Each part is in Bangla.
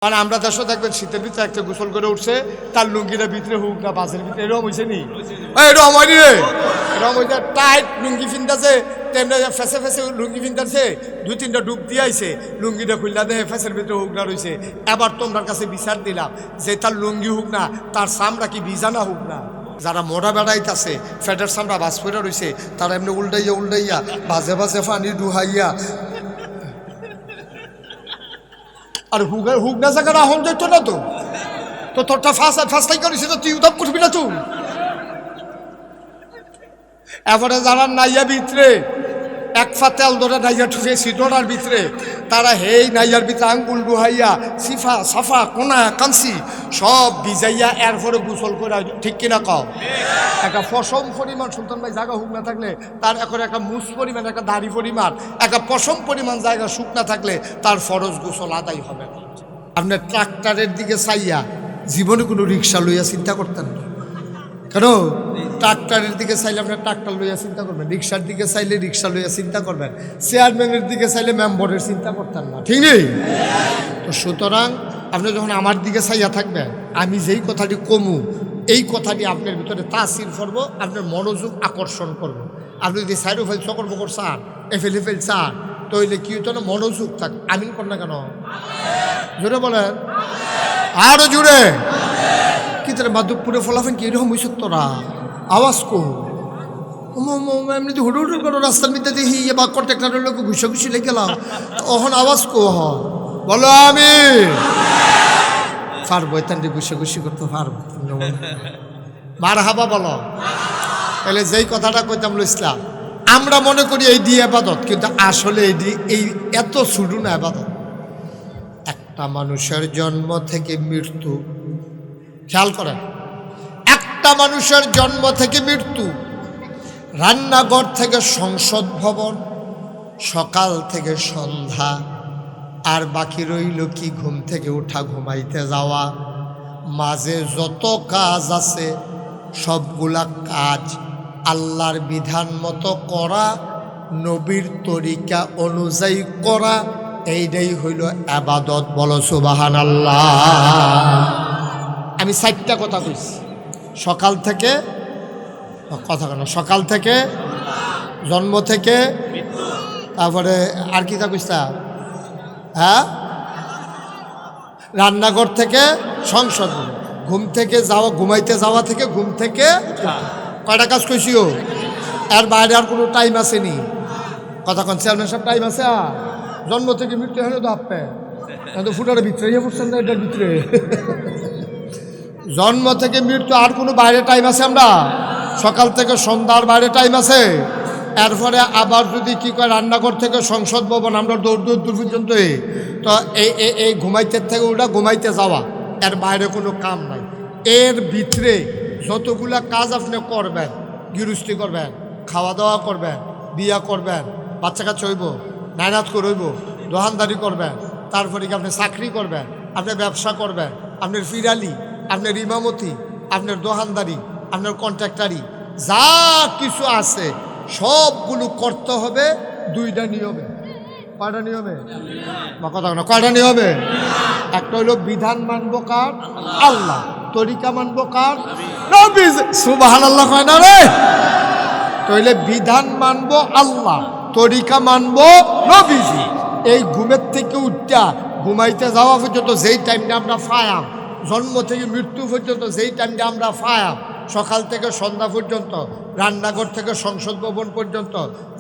মানে আমরা দেশে দেখবেন শীতের ভিতরে একটা গোসল করে উঠছে, তার লুঙ্গিটা ভিতরে হোক না বাসের ভিতরে, এরকম হয়েছে নি? এরকম হয়নি রে, এরকম হয়েছে। টাইট লুঙ্গি ফিনতেছে, তেমনি ফেসে ফেসে লুঙ্গি ফিনতেছে, দুই তিনটা ডুব দিয়ে আইছে, লুঙ্গিটা খুললা দেহে ফেসের ভিতরে হোক না রয়েছে। এবার তোমার কাছে বিচার দিলাম যে তার লুঙ্গি হোক না, তার চামড়া কি বিজানা হোক না। যারা মোড়া বেড়াইতেছে, ফ্যাটের চামড়া বাস ফেরা রয়েছে, তারা এমনি উল্টাইয়া উল্টাইয়া বাজে বাজে পানি ডুহাইয়া আর হুক না জায়গাটা আহন যেত না। তো তোরটা ফাঁসটাই করিস, তো তুই উদাপ করবি না তুই। এবারে যারা নাইয়া ভিতরে এক ফা তেল ধরে নাইয়া ঠুকে সিটোনার ভিতরে, তারা হেই নাইয়ার ভিতরে আঙ্গুল ডুহাইয়া সিফা সাফা কোনা কাঞ্চি সব ভিজাইয়া এরপরে গোসল করে, ঠিক কিনা কও? একটা পশম পরিমাণ সুলতান ভাই জায়গা হুক না থাকলে, তার এখন একটা মুস পরিমাণ, একটা দাড়ি পরিমাণ, একটা পশম পরিমাণ জায়গা শুক না থাকলে তার ফরজ গোসল আদায় হবে না। আপনি ট্রাক্টরের দিকে চাইয়া জীবনে কোনো রিক্সা লইয়া চিন্তা করতেন না, কেন? ট্রাক্টরের দিকে চাইলে আপনার ট্রাক্টর লইয়া চিন্তা করবেন, রিক্সার দিকে চাইলে রিক্সা লইয়া চিন্তা করবেন, চেয়ারম্যানের দিকে চাইলে মেম্বরের চিন্তা করতেন না, ঠিক নেই? তো সুতরাং আপনি যখন আমার দিকে চাইয়া থাকবেন, আমি যেই কথাটি কমু এই কথাটি আপনার ভিতরে তাসির করব, আপনার মনোযোগ আকর্ষণ করব। আপনি যদি সাইডো ফেল চকর বকর চান, এফেল এফেল চান, তাহলে কি হতো না, মনোযোগ থাক। আমিন কর না কেন? জোরে বলেন, আরো জোরে। কি তোরা মাধবপুরে ফলাফেন কি এরকম হয়েছ তোরা? আওয়াজ কো এমনি হুড়ু হুড়ু করো, রাস্তার মধ্যে দেখি বা কন্ট্রাক্টরের লোক ঘুষে ঘুষি লেগে গেলাম, তখন আওয়াজ কো বলো আমি পারবো, এখান ঘুষে ঘুষি করতে পারবো। মার হাবা বলো। তাহলে যেই কথাটা কইতাম ইসলাম, আমরা মনে করি এই দিয়ে আবাদত, কিন্তু আসলে এই এত ছুটু না আবাদত। একটা মানুষের জন্ম থেকে মৃত্যু, খেয়াল করেন, একটা মানুষের জন্ম থেকে মৃত্যু, রান্নাঘর থেকে সংসদ ভবন, সকাল থেকে সন্ধ্যা, আর বাকি রইল কি ঘুম থেকে ওঠা, ঘুমাইতে যাওয়া, মাঝে যত কাজ আছে সবগুলা কাজ আল্লাহর বিধান মতো করা, নবীর তরিকা অনুযায়ী করা, এইটাই হইল ইবাদত। বলো সুবহানাল্লাহ। আমি 4টা কথা কইছি, সকাল থেকে কথা কেন, সকাল থেকে, জন্ম থেকে, তারপরে আর কি তা কইছা? হ্যাঁ, রান্নাঘর থেকে সংসদ, ঘুম থেকে যাওয়া, ঘুমাইতে যাওয়া থেকে ঘুম থেকে কয়টা কাজ কইছিও? এর বাইরে আর কোনো টাইম আসেনি? কথা কন চেয়ারম্যান সব টাইম আছে? জন্ম থেকে মৃত্যু হলে তো আপনি তো ফুটার ভিতরে পড়ছেন না, এটার ভিতরে জন্ম থেকে মৃত্যু আর কোনো বাইরে টাইম আছে? আমরা সকাল থেকে সন্ধ্যার বাইরে টাইম আছে? এরপরে আবার যদি কি কয়, রান্নাঘর থেকে সংসদ ভবন, আমরা দৌড় পর্যন্ত, তো এই ঘুমাইতে থেকে ওটা ঘুমাইতে যাওয়া, এর বাইরে কোনো কাম নাই। এর ভিতরে যতগুলা কাজ আপনি করবেন, গৃহস্থী করবেন, খাওয়া দাওয়া করবেন, বিয়া করবেন, বাচ্চা কাচ্চা হইব, নাইনাত করইব, দোকানদারি করবেন, তারপরে কি আপনি চাকরি করবেন, আপনি ব্যবসা করবেন, আপনার ফিরালি, আপনার ইমামতি, আপনার দোকানদারি, আপনার কন্ট্রাক্টারি, যা কিছু আছে সবগুলো করতে হবে 2টা নিয়মে। কয়টা নিয়মে? কথা না, কয়টা নিয়মে? একটা হইল বিধান মানবো কার? আল্লাহ। তরিকা মানবো কার? নবী। সুবহানাল্লাহ কয় না রে? তাহলে বিধান মানবো আল্লাহ, তরিকা মানবো নবীজি। এই ঘুমের থেকে উঠা ঘুমাইতে যাওয়া পর্যন্ত যেই টাইমটা আমরা ফায়াম, জন্ম থেকে মৃত্যু পর্যন্ত যেই টাইমটা আমরা ফায়াম, সকাল থেকে সন্ধ্যা পর্যন্ত, রান্নাঘর থেকে সংসদ ভবন পর্যন্ত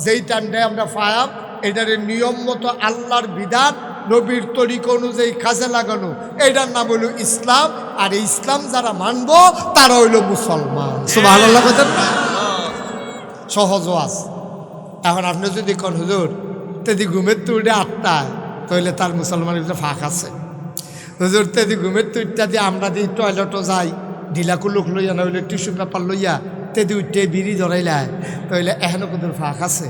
যেই টাইমটায় আমরা ফায়াম, এটার নিয়ম মতো আল্লাহর বিধান, নবীর তরিকা অনুযায়ী কাজে লাগানো, এটার নাম হইল ইসলাম। আর এই ইসলাম যারা মানবো তারা হইল মুসলমান। সুবহানাল্লাহ। সহজ ওয়াজ। এখন আপনি যদি কোন হুজুর তেদি ঘুমের তুইটা 8টায়, তাহলে তার মুসলমানের ভিতরে ফাঁক আছে। হুজুর তেদি ঘুমের তুইটা দিয়ে আমরা দিই টয়লেটও যাই, ঢিলাকু লোক লইয়া না হইলে টিস্যু পেপার লইয়া তেদি উঠে বিড়ি ধরাইলায়, তাহলে এখনও কোথাও ফাঁক আছে।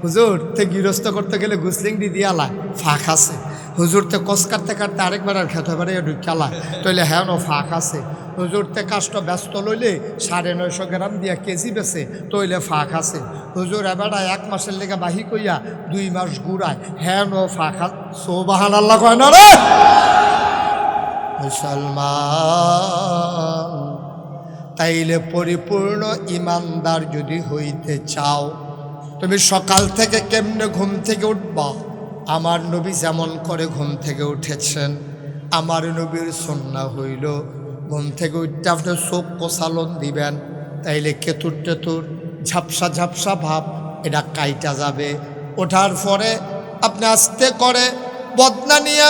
হুজুর তে গৃহস্থ করতে গেলে গুসলিং দি দিয়ালায়, ফাঁক আছে। হুজুর তে কস কাটতে কাটতে আরেকবার আর খেতে পারে ঢুকালায়, তাহলে হ্যাঁ ফাঁক আছে। হুজুরতে কাষ্ট ব্যস্ত লইলে 950 গ্রাম দিয়া কেজি বেছে, তৈলে ফাঁক আছে। হুজুর এবারটা 1 মাসের লেগে বাহি কইয়া 2 মাস ঘুরায়, হ্যাঁ ফাঁক আছে। সুবহানাল্লাহ কয় না রে? মুসলমান, তাইলে পরিপূর্ণ ইমানদার যদি হইতে চাও, তুমি সকাল থেকে কেমনে ঘুম থেকে উঠবা? আমার নবী যেমন করে ঘুম থেকে উঠেছেন, আমার নবীর সুন্নাহ হইল ঘুম থেকে উঠতে আপনি চোখ কোসালন দিবেন, তাইলে কেতুর টেতুর ঝাপসা ঝাপসা ভাব এটা কাইটা যাবে। ওঠার পরে আপনি আস্তে করে বদনা নিয়ে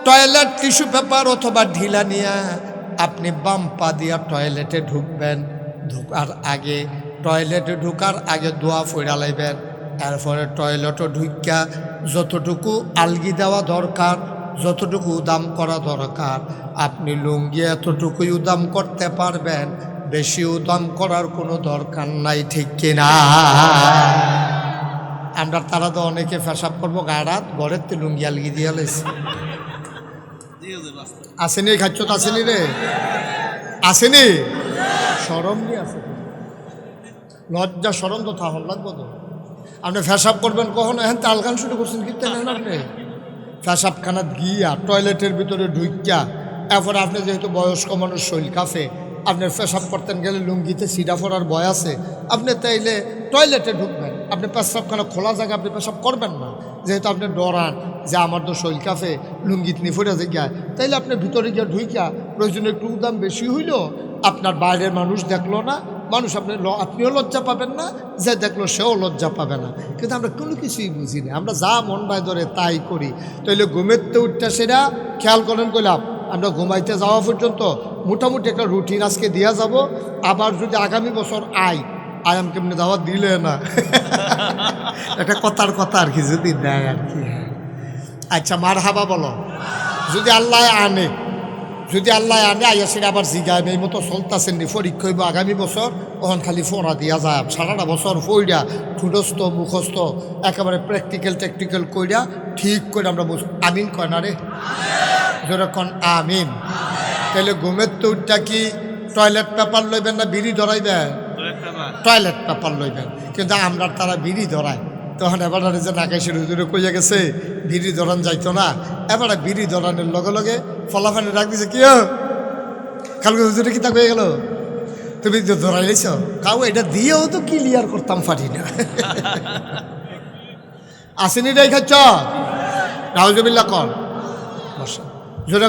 টয়লেট টিস্যু পেপার অথবা ঢিলা নিয়ে আপনি বাম পা দিয়া টয়লেটে ঢুকবেন। টয়লেটে ঢুকার আগে দোয়া ফইরা লাইবেন। এরপরে টয়লেটও ঢুকিয়া যতটুকু আলগি দেওয়া দরকার, যতটুকু উদাম করা দরকার, আপনি লুঙ্গি এতটুকুই উদাম করতে পারবেন, বেশি উদাম করার কোনো দরকার নাই, ঠিক কিনা? আমরা তারা তো অনেকে পেশাব করবো গাড়াত ঘরের তো লুঙ্গি আলগি দিয়ে লাইছে। আসেনি খাচ্ছ তো আসেনি রে, আসেনি? সরম নিয়ে আসে, লজ্জা সরম তো থাহন লাগবো তো। আপনি পেশাব করবেন কখনো? হ্যাঁ তালগান শুরু করছেন কি তেন আপনি পেশাবখানা গিয়া টয়লেটের ভিতরে ঢুকিয়া, এরপরে আপনি যেহেতু বয়স্ক মানুষ শৈল কাফে, আপনি পেশাব করতেন গেলে লুঙ্গিতে সিডা ফোড়ার ভয় আছে, আপনি তাইলে টয়লেটে ঢুকবেন, আপনি পেশাবখানা খোলা জায়গা আপনি পেশাব করবেন না, যেহেতু আপনি ডরান যে আমার তো শৈল কাফে লুঙ্গিত নি ফোড়া জায়গায়, তাইলে আপনি ভিতরে গিয়া ঢুকিয়া প্রয়োজনে একটু দাম বেশি হইল, আপনার বাইরের মানুষ দেখলো না, মানুষ আপনিও লজ্জা পাবেন না, যে দেখলো সেও লজ্জা পাবে না। কিন্তু আমরা কোনো কিছুই বুঝি না, আমরা যা মন বায় ধরে তাই করি। তাইলে ঘুমেতে উঠতে সেটা খেয়াল করেন কইলাম, আমরা ঘুমাইতে যাওয়া পর্যন্ত মোটামুটি একটা রুটিন আজকে দিয়া যাব। আবার যদি আগামী বছর আয়াম কেমনি দাওয়াত দিলে না একটা কথার কথা আর কি যদি দেয় আর কি। আচ্ছা মার হাবা বলো, যদি আল্লাহ আনে, যদি আল্লাহ আনে আইয়াসির আবার জিগায় এই মতো চলতেছেন নি পরীক্ষা হইব আগামী বছর, ওখান খালি ফোড়া দিয়া যায় সারাটা বছর ফইরা ঠুডস্থ মুখস্থ একেবারে প্র্যাকটিক্যাল টেকনিক্যাল কইরা ঠিক করে আমরা আমিন কয় না রে, যেরকম আমিন। তাহলে ঘুমের তো উঠটা কি টয়লেট পেপার লইবেন না বিড়ি ধরাইবেন? Toilet paper লইবেন। কিন্তু আমরা তারা বিড়ি ধরায়, তখন এবার যে নাকাশের হুজুরে কইয়া গেছে বিড়ি ধরান যাইতো না, এবার বিড়ি ধরানোর লগে লগে ফলাফানি ডাক দিছে, কি কালকে হুজুরে কি তা কয়ে গেল, তুমি ধরাই লাইছ কাউ, এটা দিয়েও তো ক্লিয়ার করতাম পারি না। আসেনি রে খাচ্ছ রাউজবিল্লা কর বসা, জোরে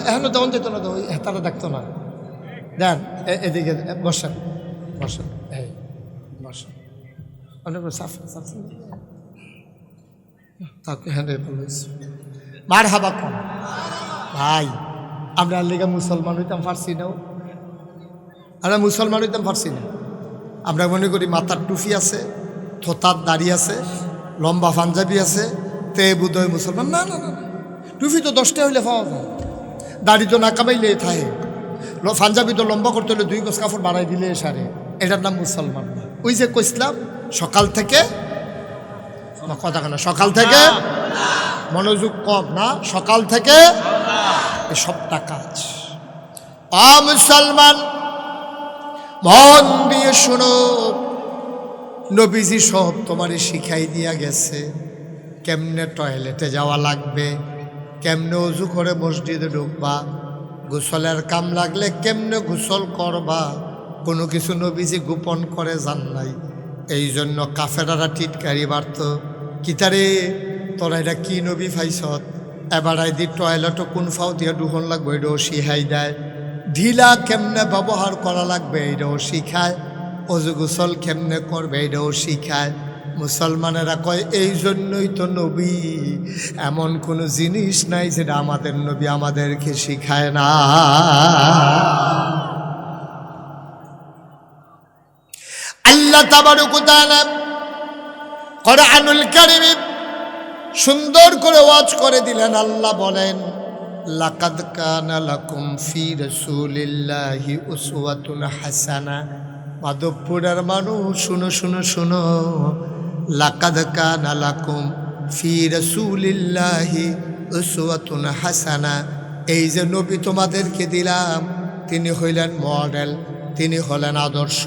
এখন তেমন যেত না, তো ওই তারা দেখতো না। দেন এদিকে বসেন বসেন, এই বসেন, অনেক সাফ সাফ তাকে হ্যাঁ বলেছি মার হাবা কম। ভাই আমরা লেগে মুসলমান হইতাম পারছি না, আমরা মুসলমান হইতাম পারছি না। আমরা মনে করি মাথার টুপি আছে, থোতার দাড়ি আছে, লম্বা পাঞ্জাবি আছে, তে বুধয় মুসলমান। না না না, টুপি তো 10টা হইলে পাওয়া যায়, দাড়ি তো না কামাইলে থাকে, পাঞ্জাবি তো লম্বা করতে হলে 2 গজ কাপড় বাড়াই দিলে সারে, এটার নাম মুসলমান না। ওই যে কইসলাম সকাল থেকে কথা কেন, সকাল থেকে মনোযোগ কম না, সকাল থেকে সবটা কাজ। মুসলমান মন দিয়ে শোনো, নবীজি সব তোমারে শিখাই দিয়া গেছে, কেমনে টয়লেটে যাওয়া লাগবে, কেমনে অজু করে মসজিদে ঢুকবা, গোসলের কাম লাগলে কেমনে গোসল করবা, কোনো কিছু নবীজি গোপন করে জান নাই। এই জন্য কাফেরারা টিটকারি বাড়ত, কিতারে তোরা এটা কি নবী ফাইছত, এবার দি টয়লেটও কোন ফাও দিয়ে ঢুকন লাগবে এটাও শিখাই দেয়, ঢিলা কেমনে ব্যবহার করা লাগবে এটাও শিখায়, অজু গোসল কেমনে করবে এটাও শিখায়। মুসলমানেরা কয় এই জন্যই তো নবী, এমন কোনো জিনিস নাই যেটা আমাদের নবী আমাদেরকে শিখায় না। আল্লাহ তাবারক ওয়া তাআলা কুরআনুল কারীম সুন্দর করে ওয়াজ করে দিলেন। আল্লাহ বলেন লাকাদ কানা লাকুম ফি রাসূলিল্লাহি উসওয়াতুন হাসানা। মাধবপুরের মানুষ শুনো শুনো শুনো, লাকাদ কানা লাকুম ফি রাসূলিল্লাহি উসওয়াতুন হাসানা। এই যে নবী তোমাদেরকে দিলাম, তিনি হইলেন মডেল, তিনি হলেন আদর্শ,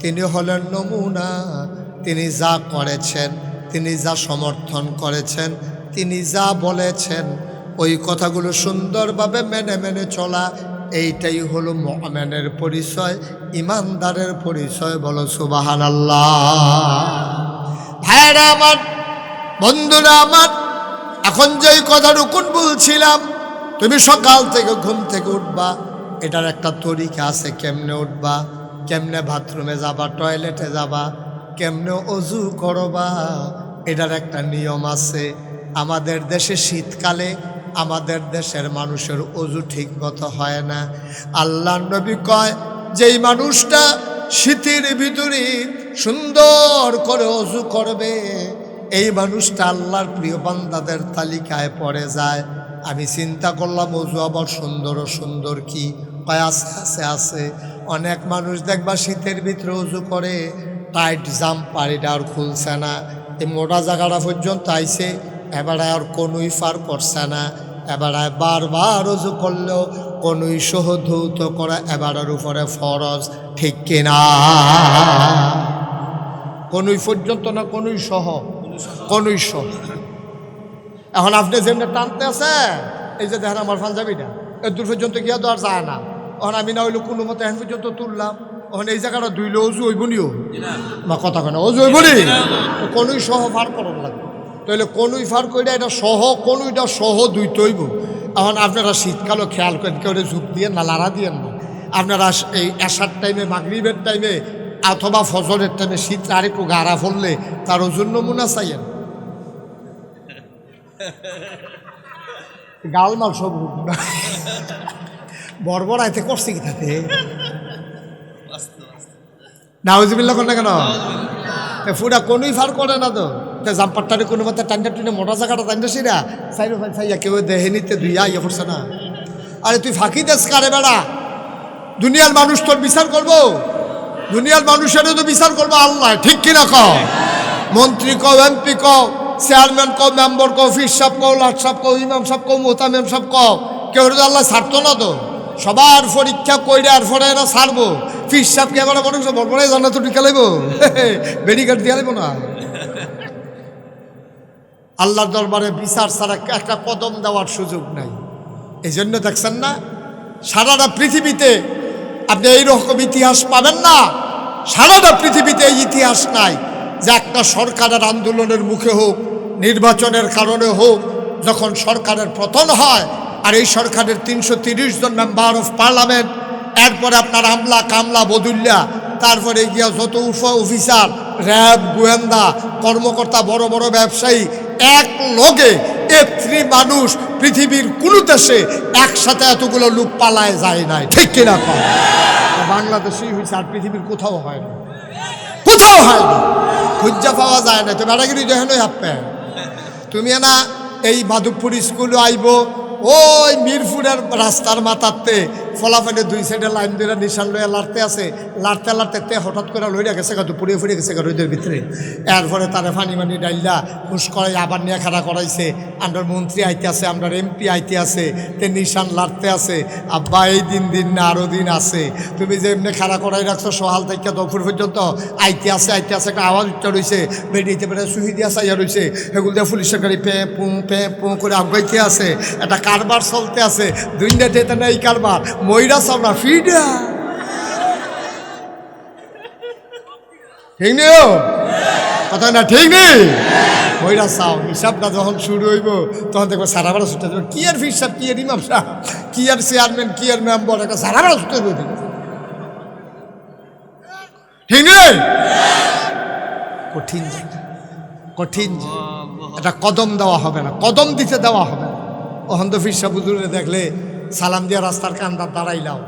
তিনি হলেন নমুনা। তিনি যা করেছেন, তিনি যা সমর্থন করেছেন, তিনি যা বলেছেন, ওই কথাগুলো সুন্দরভাবে মেনে মেনে চলা, এইটাই হলো মুমিনের পরিচয়, ইমানদারের পরিচয়। বলো সুবহানাল্লাহ। ভাইরা আমার, বন্ধুরা আমার, এখন যেই কথাটুকুন বলছিলাম, তুমি সকাল থেকে ঘুম থেকে উঠবা, এটার একটা তরিকা আছে। কেমনে উঠবা, কেমনে বাথরুমে যাবা, টয়লেটে যাবা, কেমনে অজু করবা, এটার একটা নিয়ম আছে। আমাদের দেশে শীতকালে আমাদের দেশের মানুষের অজু ঠিক মতো হয় না। আল্লাহ নবী কয়, যেই মানুষটা শীতের ভিতরে সুন্দর করে অজু করবে, এই মানুষটা আল্লাহর প্রিয় বান্দাদের তালিকায় পড়ে যায়। আমি চিন্তা করলাম, অজু আবার সুন্দর ও সুন্দর কি? কয় আছে আছে আছে। অনেক মানুষ দেখবা শীতের ভিতরে অজু করে, টাইট জাম্পার এটা আর খুলছে না, এই মোটা জায়গাটা পর্যন্ত আইছে, এবারে আর কোনোই ফার করছে না, এবারে বারবার অজু করলেও কোনোই সহ ধৌত করা এবারের উপরে ফরজ, ঠিক কিনা? কোনোই পর্যন্ত না, কোনোই সহ, কোনোই সহ। এখন আপনি যেমনি টানতে আছে, এই যে দেখেন আমার পাঞ্জাবিটা এর দূর পর্যন্ত গিয়া তো আর যায় না। এখন আমি না হইলো কোনো মতো এখন পর্যন্ত তুললাম, এখন এই জায়গাটা ধুইলে অজু হইব নিও বা কথা কেন অজু হইব নি, কোনোই সহ ফার করার লাগবে। তাহলে কোনোই ফার কইরা এটা সহ, কোনোইটা সহ দুইতে হইব। এখন আপনারা শীতকালও খেয়াল করেন, কেউ ঝুঁক দিয়ে না, লাড়া দিয়েন না। আপনারা এই এশার টাইমে, মাগরিবের টাইমে অথবা ফজরের টাইমে শীত আর একটু গাড়া ফললে তার ওজন নমুনা চাইয়েন। গালমাল সব বড় আইতে করছে কি তাতে নাউজুবিল্লাহ কর না কেন? ফুটা কোনোই ফার করে না তো, জাম্পারটারে কোনো মতো টান্ডা টুনে মোটা জায়গাটা টান্ডা সিরা সাইরো ফাইয়া কেউ দেহে নিতে দুইয়া ইয়ে করছে না। আরে তুই ফাঁকি দেশ কারে বেড়া? দুনিয়ার মানুষ তোর বিচার করবো? দুনিয়ার মানুষেরও তো বিচার করবো আল্লাহ, ঠিক কিনা কও? মন্ত্রী কও, এমপি কও, চেয়ারম্যান কও, মেম্বার কও, ফির সাহেব কও, লাট সাহেব কও, ইমাম সাহেব কও, মোতামেম সাহেব কও, কেউ তো আল্লাহ ছাড়তো না তো। সবার পরীক্ষা কইরে আর পরে এরা ছাড়বো। ফির সাহেবকে এবার মানুষ বড় জানা তো টিকা লাগবো, বেডিগার্ড দিয়া লাগবো না। আল্লাহর দরবারে বিচার ছাড়া একটা কদম দেওয়ার সুযোগ নাই। এই জন্য দেখছেন না, সারাটা পৃথিবীতে আপনি এইরকম ইতিহাস পাবেন না, সারাটা পৃথিবীতে এই ইতিহাস নাই যে একটা সরকারের আন্দোলনের মুখে হোক, নির্বাচনের কারণে হোক, যখন সরকারের পতন হয় আর এই সরকারের 330 জন মেম্বার অফ পার্লামেন্ট, এরপরে আপনার আমলা কামলা বদুল্লা, তারপরে গিয়া যত অফিসার, র্যাব, গোয়েন্দা কর্মকর্তা, বড় বড় ব্যবসায়ী, এক লগে এত্রি মানুষ পৃথিবীর কোনো দেশে একসাথে এতগুলো লোক পালায় যায় নাই, ঠিক কিনা? বাংলাদেশেই হয়েছে, আর পৃথিবীর কোথাও হয় না, কোথাও হয় না, খুঁজা পাওয়া যায় না। তো বেড়াগিরি দেখেন আপনি, তুমি না এই মাধবপুর স্কুলে আইব, ওই মিরপুরের রাস্তার মাথাতে ফলাফলে দুই সাইডে লাইন ধরে নিশান লইয়া লাড়তে আছে, লাড়তে লাড়তে হঠাৎ করে লইয়া গেছে গা, পুড়িয়ে ফুড়িয়ে গেছে গা রোদের ভিতরে। এরপরে তারা ফানি মানি ডাইলা হুস করাই আবার নিয়ে খাড়া করাইছে, আমরার মন্ত্রী আইতে আছে, আমরার এমপি আইতে আছে, তে নিশান লাড়তে আছে। আব্বা এই দিন না আরও দিন আছে, তুমি যে এমনি খাড়া করাই রাখছো সহাল থেকে দুপুর পর্যন্ত আইতে আছে একটা আওয়াজ উঠতে রয়েছে, বেরিয়েতে বেড়ে সুহি দিয়া চাইয়া রয়েছে, এগুলো দিয়ে পুলিশের গাড়ি পে পু করে আগাইতে আছে, একটা কারবার চলতে আছে, দুইটা যেতে না এই কারবার ময়রা চামড়া ফিডা, ঠিক নেই কথা না, ঠিক নেই? ময়রা চাও হিসাবটা যখন শুরু হইব তখন দেখবো সারা বেড়া ছুটে যাবে। কি আর ফির সাহেব, কি আর ইমাম সাহেব, কি আর চেয়ারম্যান, কি আর মেম্বার, একটা সারা বেড়া ছুটে হইব, ঠিক নেই? কঠিন কঠিন, এটা কদম দেওয়া হবে না, কদম দিতে দেওয়া হবে না। অহন্ত ফির সাহেব হুজুরে দেখলে সালাম দিয়া রাস্তার কান্দার দাঁড়াইলাও,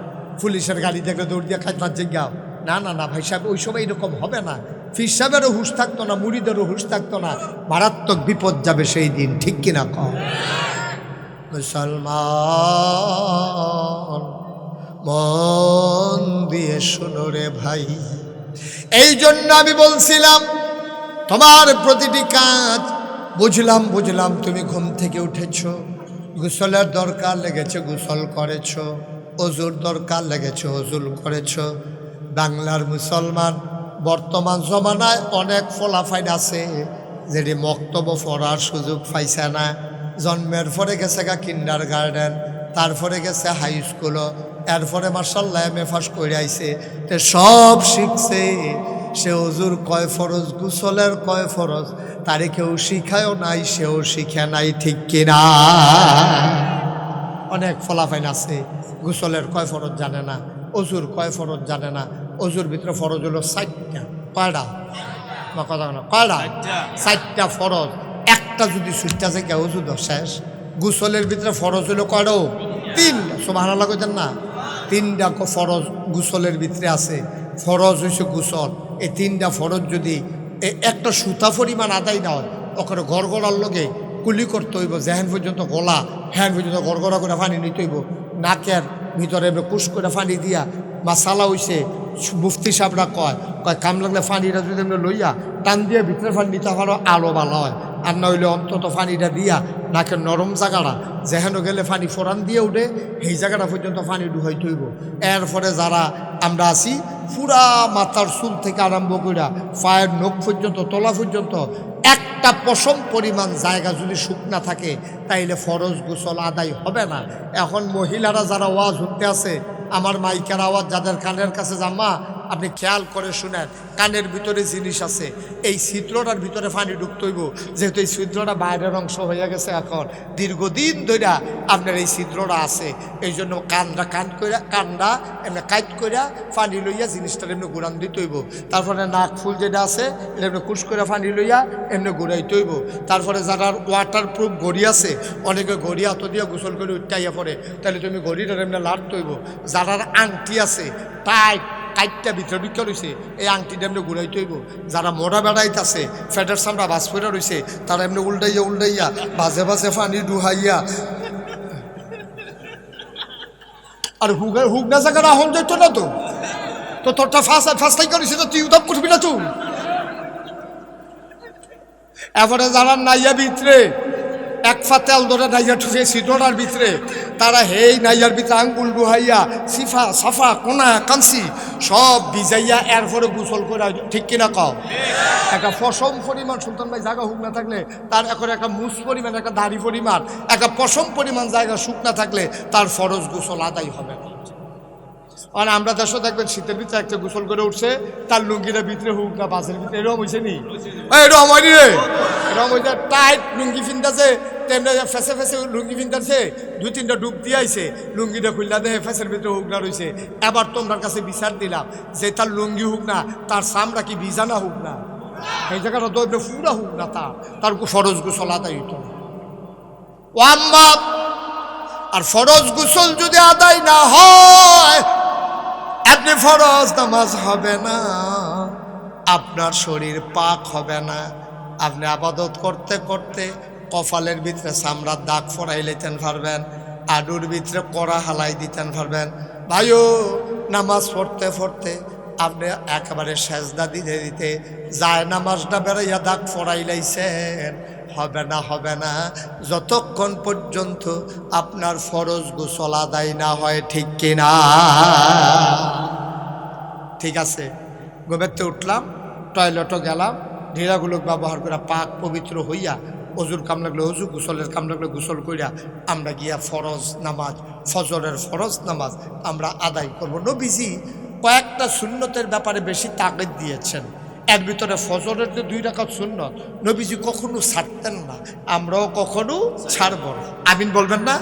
পুলিশের গাড়ি দেখলে দৌড় দিয়ে খাজনার জিজ্ঞাও, না না না ভাই সাহেব, ওই সময় এরকম হবে না। ফির সাহেবেরও হুঁশ থাকতো না, মুড়িদেরও হুঁশ থাকতো না, মারাত্মক বিপদ যাবে সেই দিন, ঠিক কিনা কম? মুসলমান মন দিয়ে শোনো রে ভাই, এই জন্য আমি বলছিলাম তোমার প্রতিটি কাজ বুঝলাম তুমি ঘুম থেকে উঠেছ, গোসলের দরকার লেগেছে গোসল করেছ, অজুর দরকার লেগেছে অজুল করেছ। বাংলার মুসলমান বর্তমান জমানায় অনেক ফলাফাইন আছে যেটি মক্তব্য পড়ার সুযোগ পাইছে না, জন্মের পরে গেছে গা কিন্ডার গার্ডেন, তারপরে গেছে হাই স্কুলও, এরপরে মার্শাল্লাহ এম এ পাস করে আইছে, তে সব শিখছে। সে অজুর কয় ফরজ, গোসলের কয় ফরজ তারে কেউ শিখায়ও নাই, সেও শিখে নাই, ঠিক কিনা? অনেক ফলাফাইন আছে গোসলের কয় ফরজ জানে না, অজুর কয় ফরজ জানে না। অজুর ভিতরে ফরজ হলো 4টা। কয়টা? কথা না, কয়টা? 4টা ফরজ। একটা যদি সুইচটা থেকে অজু শেষ। গোসলের ভিতরে ফরজ হলো কয়টাও? 3টা। সুবহানাল্লাহ কইতেন না? 3টা ফরজ গোসলের ভিতরে আছে। ফরজ হয়েছে গোসল। এই 3টা ফরজ যদি একটা সুতা পরিমাণ আদায় না হয়, ওখানে গড়গড়ার লগে কুলি করতে হইব, যেহেন পর্যন্ত গলা হ্যান পর্যন্ত গড়গড়া করে পানি নিতে হইব। নাকের ভিতরে কুশ করে পানি দিয়া মাসালা হইছে। মুফতি সাহেবরা কয় কাম লাগলে পানিটা যদি আমরা লইয়া টান দিয়ে ভিতরে পানি নিতে পারো আলো ভালো হয়, আর না হইলে অন্তত পানিটা দিয়া নাকের নরম জায়গাটা যেহেন গেলে পানি ফোরান দিয়ে উঠে সেই জায়গাটা পর্যন্ত পানি ডুহাইতে হইব। এরপরে যারা আমরা আছি পুরা মাথার চুল থেকে আরম্ভ কইরা পায়ের নখ পর্যন্ত তলা পর্যন্ত একটা পশম পরিমাণ জায়গা যদি শুকনা থাকে তাইলে ফরজ গোসল আদায় হবে না। এখন মহিলারা যারা ওয়াজ শুনতে আছে, আমার মাইকের আওয়াজ যাদের কানের কাছে জামা, আপনি খেয়াল করে শুনেন, কানের ভিতরে জিনিস আছে, এই ছিদ্রটার ভিতরে পানি ঢুকতে হইব। যেহেতু এই ছিদ্রটা বাইরের অংশ হয়ে গেছে, এখন দীর্ঘদিন ধরে আপনার এই ছিদ্রটা আছে, এই জন্য কানটা এমনি কাইট কইরা পানি লইয়া জিনিসটার এমনি ঘুরান দিতে হইব। তারপরে নাক ফুল যেটা আছে এটা এমনি কুশ করে পানি লইয়া এমনি ঘুরাইতে হইব। তারপরে যারা ওয়াটার প্রুফ ঘড়ি আছে, অনেকে ঘড়ি হাত দিয়ে গোসল করে উঠাইয়া পড়ে, তাহলে তুমি ঘড়িটা এমনি লাড়তে হইব। যারা আংটি আছে টাইট কাইটটা ভিতরে ঢুকে রয়েছে, এই আংটিটা এমনি ঘুরাইতে হইব। যারা মোড়া বেড়াইতে আছে, ফ্যাটের সামরা বাস ফেরা রয়েছে, তারা এমনি উল্টাইয়া বাজে বাজে পানি ডুহাইয়া। আর হুগনা জায়গাটা আহন যেত না তো, তো তোরটা ফার্স্টাই করেছে তো তুই উদাপ করবি না তুই। এরপরে যারা নাইয়া ভিতরে এক ফা তেল ধরে নাইয়া ঠুকে সিটোটার ভিতরে, তারা হেই নাইয়ার ভিতরে আঙ্গুল ডুহাইয়া সিফা সাফা কোনা কাঞ্চি সব ভিজাইয়া এরপরে গোসল করে, ঠিক কিনা কও? একটা পশম পরিমাণ সুলতান ভাই জায়গা হুক না থাকলে, তার এখন একটা মুস পরিমাণ, একটা দাড়ি পরিমাণ, একটা পশম পরিমাণ জায়গা শুকনা থাকলে তার ফরজ গোসল আদায় হবে না। আর আমরা দেশও দেখবেন শীতের ভিতরে একটা গোসল করে উঠছে, তার লুঙ্গিটা ভিতরে হুক না বাসের ভিতরে, এরকম হয়েছে নি? এরকম হয়নি রে, এরকম হয়েছে। টাইট লুঙ্গি ফিনতেছে, তেমনি ফেসে ফেসে লুঙ্গি ফিনতেছে, 2-3টা ডুব দিয়ে আইছে, লুঙ্গিটা খুললা দেয় ফেসের ভিতরে হুক না রয়েছে। এবার তোমার কাছে বিচার দিলাম যে তার লুঙ্গি হুক না, তার চামড়া কি ভিজা না হুক না, এই জায়গাটা দৌড়ে পুরা হুক না, তার ফরজ গোসল আদায় হইত না। ও আম্মা, আর ফরজ গোসল যদি আদায় না হয়, আপনি ফরজ নামাজ হবে না, আপনার শরীর পাক হবে না। আপনি আবাদত করতে করতে কপালের ভিতরে চামড়ার দাগ ফরাই লেতেন পারবেন, আডুর ভিতরে কড়া হালাই দিতেন পারবেন। ভাইও, নামাজ পড়তে পড়তে আপনি একেবারে সেজদা দিতে দিতে যায় নামাজটা বেড়াইয়া দাগ ফরাই লাইছেন, হবে না যতক্ষণ পর্যন্ত আপনার ফরজ গোসল আদায় না হয়, ঠিক কিনা? ঠিক আছে, ঘুমেতে উঠলাম, টয়লেটও গেলাম, ঢিলাগুলো ব্যবহার করে পাক পবিত্র হইয়া অজুর কাম লাগলে অজু, গোসলের কাম লাগলে গোসল কইরা আমরা গিয়া ফরজ নামাজ, ফজরের ফরজ নামাজ আমরা আদায় করবো। নবীজি কয়েকটা সুন্নতের ব্যাপারে বেশি তাগিদ দিয়েছেন। এর ভিতরে ফজরের যে 2 রাকাত সুন্নত নবীজি কখনো ছাড়তেন না, আমরাও কখনো ছাড়ব না। আমিন বলবেন না?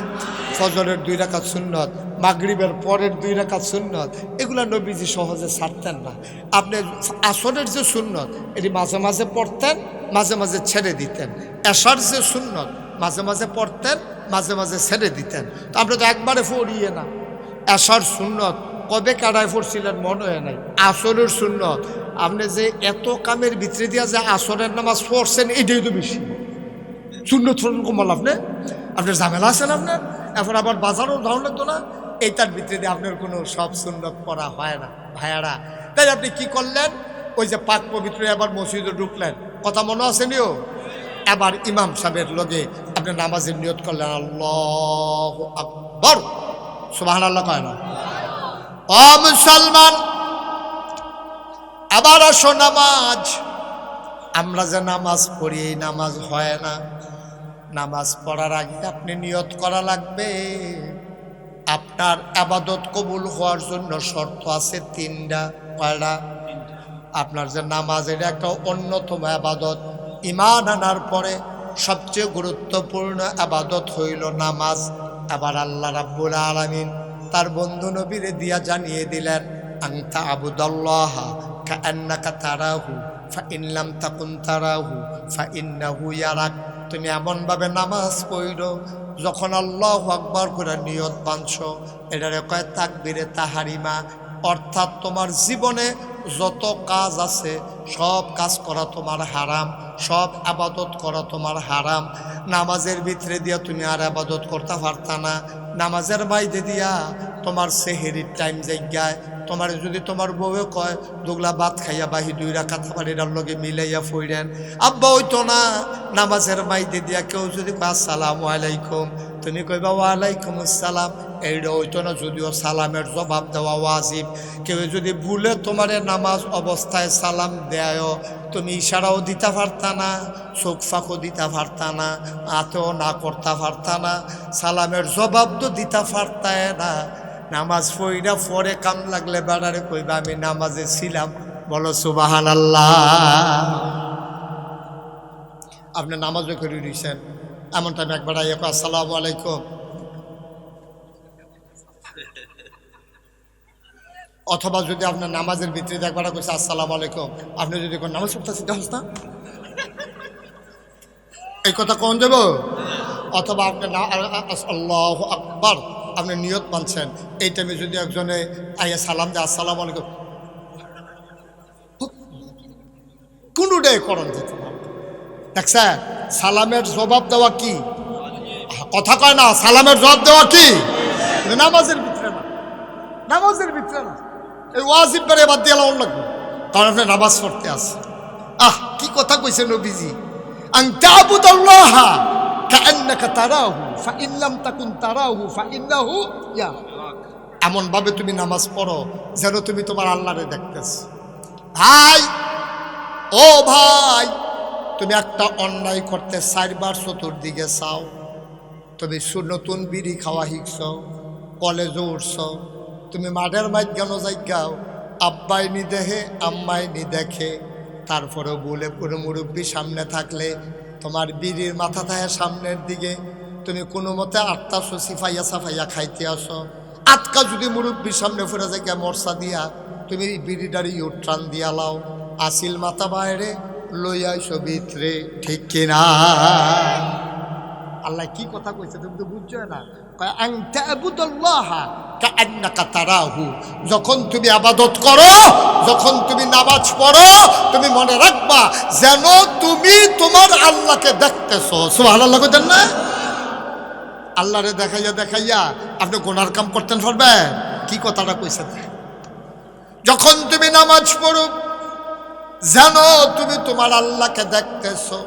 ফজরের 2 রাকাত সুন্নত, মাগরিবের পরের 2 রাকাত সুন্নত, এগুলা নবীজি সহজে ছাড়তেন না। আপনি আসরের যে সুন্নত এটি মাঝে মাঝে পড়তেন, মাঝে মাঝে ছেড়ে দিতেন। এশার যে সুন্নত মাঝে মাঝে পড়তেন, মাঝে মাঝে ছেড়ে দিতেন। তো আমরা তো একবারে পড়িয়ে না। এশার সুন্নত কবে কাটায় পড়ছিলেন মনে হয় নাই। আসরের সুন্নত আপনি যে এত কামের ভিতরে দিয়া যে আসরের নামাজ পড়ছেন, এটাই তো বেশি সুন্নত কমাল। আপনার ঝামেলা আছেন আপনার, এখন আবার বাজারও যাওয়া লাগতো না, এইটার ভিতরে দিয়ে আপনার কোনো সব সুন্নত পড়া হয় না ভাইয়ারা। তাই আপনি কি করলেন, ওই যে পাক পবিত্র এবার মসজিদে ঢুকলেন, কথা মনে আছে নিও, এবার ইমাম সাহেবের লগে আপনি নামাজের নিয়ত করলেন, আল্লাহু আকবার, সুবহানাল্লাহ কয় না? ও মুসলমান, আবার আসো নামাজ। আমরা যে নামাজ পড়ি এই নামাজ হয় না। নামাজ পড়ার আগে আপনি নিয়ত করা লাগবে। আপনার আবাদত কবুল হওয়ার জন্য শর্ত আছে তিনটা। কয়টা? আপনার যে নামাজ, এটা একটা অন্যতম আবাদত। ঈমান আনার পরে সবচেয়ে গুরুত্বপূর্ণ আবাদত হইল নামাজ। আবার আল্লাহ রাব্বুল আলামিন তার বন্ধু নবীরে দিয়া জানিয়ে দিলেন, আনতা আবুদাল্লাহ কাআন্নাকা তারাহু ফাইন লাম তাকুন তারাহু ফাইন্নাহু ইয়ারাক। তুমি এমনভাবে নামাজ পড়ো যখন আল্লাহু আকবার করে নিয়ত বাঁধছো, এটারে কয় তাকবীরে তাহারিমা। অর্থাৎ তোমার জীবনে যত কাজ আছে সব কাজ করা তোমার হারাম, সব আবাদত করা তোমার হারাম। নামাজের ভিতরে দিয়া তুমি আর আবাদত করতে পারতা না। নামাজের বাইরে দিয়া তোমার সেহেরির টাইম জায়গায় তোমার যদি তোমার বউয়ে কয় দুগলা ভাত খাইয়া বাহি 2 রাকাত বাড়ির লগে মিলাইয়া ফইরেন, আব্বা হইতো না। নামাজের বাইরে দিয়া কেউ যদি কয় আসসালামু আলাইকুম, তুমি কইবা ওয়ালাইকুম আসসালাম, এইটা হইতো না। যদিও সালামের জবাব দেওয়া ওয়াজিব। কেউ যদি ভুলে তোমারে নামাজ অবস্থায় সালাম দেয়, তুমি ইশারাও দিতে পারতা না, চোখ ফাঁকও দিতে পারতা না, হাতেও না করতে পারতা না, সালামের জবাব তো দিতে পারতায় না। নামাজ পড়া পরে কাম লাগলে বেড়ারে কইবা আমি নামাজে ছিলাম। বলো সুবহানাল্লাহ। আপনি নামাজও করে দিয়েছেন, এমন টাইম একবার আইয়া কয় আসসালামু আলাইকুম, অথবা যদি আপনার নামাজের ভিতরে একবার কইছে আসসালামু আলাইকুম, আপনি যদি কোন নামাজ পড়তেছেন দেখছ না, এই কথা কোন যাব? অথবা আপনি আল্লাহু আকবার আপনি নিয়ত বানছেন, এই টাইমে যদি একজনে আইয়া সালাম দেয় আসসালামু আলাইকুম, কোনোটাই করণ যেতে পারে। দেখছেন সালামের জবাব দেওয়া কি? কথা কয় না, সালামের জবাব দেওয়া কি? নামাজের ভিতরে না, নামাজের ভিতরে না। এই ওয়াজিব বারে বাদ দিয়ে লাউন লাগবে, কারণ আপনি নামাজ পড়তে আসে। কি কথা কইছে নবীজি, আন তা'বুদাল্লাহ কাআন্নাকা তারাহু ফাইন লাম তাকুন তারাহু ফাইন্নাহু ইয়ারাক। এমন ভাবে তুমি নামাজ পড়ো যেন তুমি তোমার আল্লাহরে দেখতেছ। ভাই, ও ভাই, তুমি একটা অন্যায় করতে 4 বার চতুর্দিকে চাও। তুমি নতুন বিড়ি খাওয়া শিখছ, কলেজে উঠছ, তুমি মাঠের মাঝখানে যাইগাও, আব্বাই নি দেখে আম্মাই নি দেখে, তারপরেও বলে কোনো মুরব্বী সামনে থাকলে তোমার বিড়ির মাথা থাকে সামনের দিকে, তুমি কোনো মতে 8টা সিফাইয়া সাফাইয়া খাইতে আসো। আটকা যদি মুরব্বীর সামনে ফুরে যায় মরসা দিয়া তুমি বিড়িটারি ইউট্রান দিয়া লাও, আসিল মাথা বাইরে লইয়াইছো ভিতরে, ঠিক কিনা? আল্লাহ কি কথা কইছে তুমি তো বুঝছো না। যখন তুমি আবাদত করো, যখন তুমি নামাজ পড়ো, তুমি মনে রাখবা যেন তুমি তোমার আল্লাহকে দেখতেছো। সুবহানাল্লাহ কইতেন না? আল্লাহরে দেখাইয়া দেখাইয়া আপনি গুনার কাম করতেন পারবেন? কি কথাটা কইছে? যখন তুমি নামাজ পড়ো যেন তুমি তোমার আল্লাহকে দেখতেছো।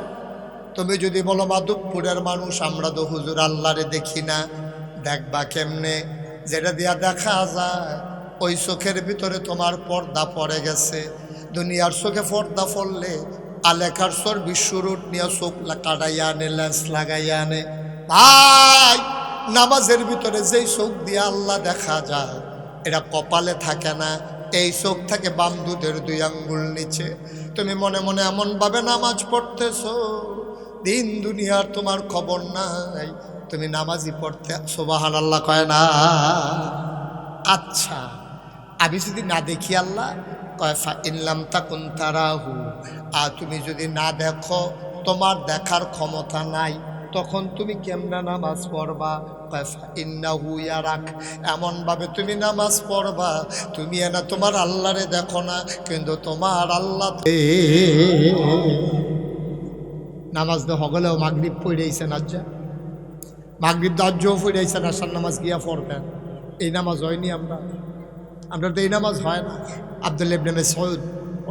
তুমি যদি বলো মাধবপুরের মানুষ আমরা তো হুজুর আল্লাহরে দেখি না, দেখবা কেমনে? যেটা দিয়া দেখা যায় ওই চোখের ভিতরে তোমার পর্দা পড়ে গেছে। দুনিয়ার চোখে পর্দা পড়লে আলেখার সর বিশ্বরুট নিয়ে চোখ কাটাইয়া আনে, লেন্স লাগাইয়া আনে। ভাই, নামাজের ভিতরে যেই চোখ দিয়ে আল্লাহ দেখা যায় এটা কপালে থাকে না, এই চোখ থেকে বাম দুধের 2 আঙ্গুল নিচে। তুমি মনে মনে এমনভাবে নামাজ পড়তেছো দিন দুনিয়ার তোমার খবর নাই, তুমি নামাজই পড়তে। সুবহানাল্লাহ কয় না? আচ্ছা, আমি যদি না দেখি আল্লাহ কয় ফাইন লাম তাকুন তারাহু, আর তুমি যদি না দেখো, তোমার দেখার ক্ষমতা নাই, তখন তুমি কেমনে নামাজ পড়বা? কয় ফাইন্নাহু ইয়ারাক। এমনভাবে তুমি নামাজ পড়বা তুমি না তোমার আল্লাহরে দেখো না, কিন্তু তোমার আল্লাহ। নামাজ তো হগলেও মাগরিব পড়েছেন, আজ্জা মাগরিব দাজ্জও পড়েছেন, আসার নামাজ গিয়া পড়বেন। এই নামাজ হয়নি আমরা তো এই নামাজ হয় না। আব্দুল্লাহ ইবনে মাসউদ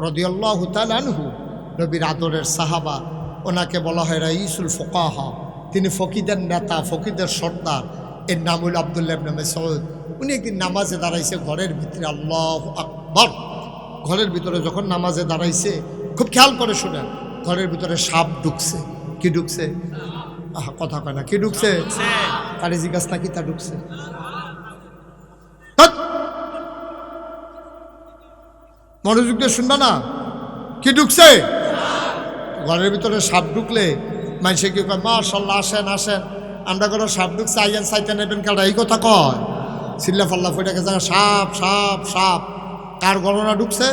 রাদিয়াল্লাহু তাআলা আনহু, নবীর আদরের সাহাবা, ওনাকে বলা হয় রাইসুল ফুকাহা, তিনি ফকিদের নেতা, ফকিদের সর্দার। এর নাম হল আব্দুল্লাহ ইবনে মাসউদ। উনি একদিন নামাজে দাঁড়াইছে ঘরের ভিতরে, আল্লাহু আকবার। ঘরের ভিতরে যখন নামাজে দাঁড়াইছে, খুব খেয়াল করে শুনেন, ঘরের ভিতরে সাপ ঢুকছে। কি ঢুকছে? কথা কয় না, কি ঢুকছে? তারে জিজ্ঞাসা নাকি তা ঢুকছে? মনোযোগ দিয়ে শুনবা না, কি ঢুকছে? ঘরের ভিতরে সাপ ঢুকলে মানুষে কি কয়, মাশাআল্লাহ আসেন আসেন, আমরা কোনো সাপ ঢুকছে আইয়ান সাইতে নেবেন কাটা, এই কথা কয়। চিল্লা ফাল্লা ফুটে গেছে সাপ সাপ সাপ। কার গণনা ঢুকছে?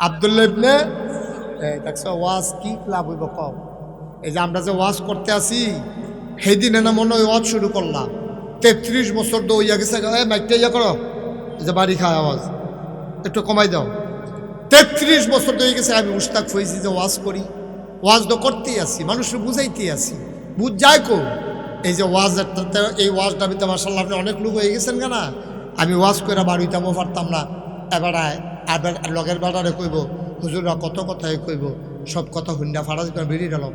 আব্দুল্লাহ ইবনে দেখছো ওয়াজ কি লাভ হইব কম। এই যে আমরা যে ওয়াজ করতে আসি সেই দিনে না মনে হয় ওয়াজ শুরু করলাম, 33 বছর তো ইয়া গেছে, মাইকটা ইয়া করো, এই যে বাড়ি খায় আওয়াজ একটু কমাই দাও। 33 বছর তো হয়ে গেছে আমি মুশতাক হয়েছি যে ওয়াজ করি, ওয়াজ তো করতেই আসি, মানুষকে বুঝাইতেই আসি, বুঝ যায় কো। এই যে ওয়াজটাতে, এই ওয়াজটা ভিতরে মাশাআল্লাহ আপনি অনেক লোক হয়ে গেছেন কেনা। আমি ওয়াজ করে বাড়িতেও পারতাম না, এবারায় আবার লগের বাড়ারে কইব হুজুররা কত কথাই কইব, সব কথা হুন্ডা ফারাজ করে বেরিয়ে গেল।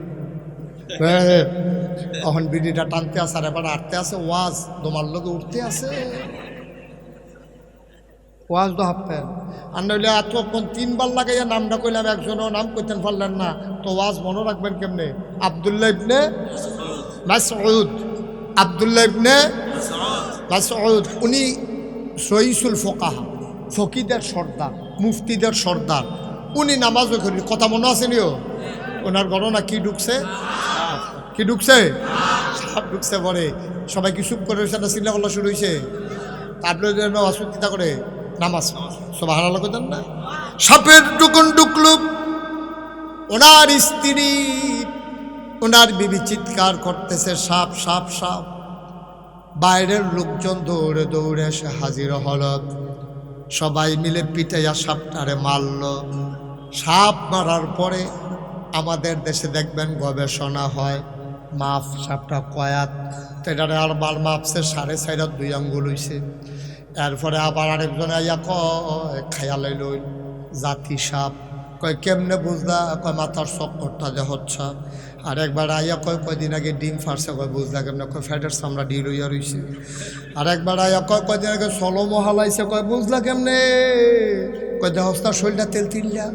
এখন বিড়িটা টানতে আসে আর এবার আটতে আসে, ওয়াজ তোমার লোকে উঠতে আসে, ওয়াজ তো হাঁপতেন। আর নইলে এতক্ষণ 3 বার লাগাইয়া নামটা কইলাম, একজনও নাম কইতেন পারলেন না, তো ওয়াজ মনে রাখবেন কেমনে? আব্দুল্লাহ ইবনে মাসউদ, আব্দুল্লাহ ইবনে মাসউদ, উনি রইসুল ফুকাহা, ফকিদের সর্দার, মুফতিদের সর্দার। উনি নামাজও করি, কথা মনে আছে নিও? ওনার গণনা কি ঢুকছে? কি ঢুকছে? সাপ ঢুকছে। পরে সবাই কি চুপ করে রয়েছে না চিল্লা করলা শুরু হয়েছে? তারপরে অসুবিধা করে নামাজ সুবহানাল্লাহ কইতেন না। সাপের টুকুন ঢুকলো, ওনার স্ত্রী ওনার বিবি চিৎকার করতেছে সাপ সাপ সাপ। বাইরের লোকজন দৌড়ে দৌড়ে এসে হাজির হল, সবাই মিলে পিটাইয়া সাপটারে মারল। সাপ মারার পরে আমাদের দেশে দেখবেন গবেষণা হয়, মাপ সাপটা কয়াত, এটারে আর বার মাপছে 4.5 2 আঙ্গুল হইছে। এরপরে আবার আরেকজন আইয়া কয় খায়ালাই লইল জাতি সাপ, কয় কেমনে বুঝলা? কয় মাথার চক্করটা যে হচ্ছে। আরেকবার আইয়া কয় কয়দিন আগে ডিম ফারছে, কয় বুঝলা কেমনে? কয় ফ্যাটের চামড়া ডিল হইয়া রইছে। আরেকবার আইয়া কয় কয়দিন আগে সলো মহালাইছে, কয় বুঝলা কেমনে? কয় দেহস্তার শরীরটা তেল তিল্লা।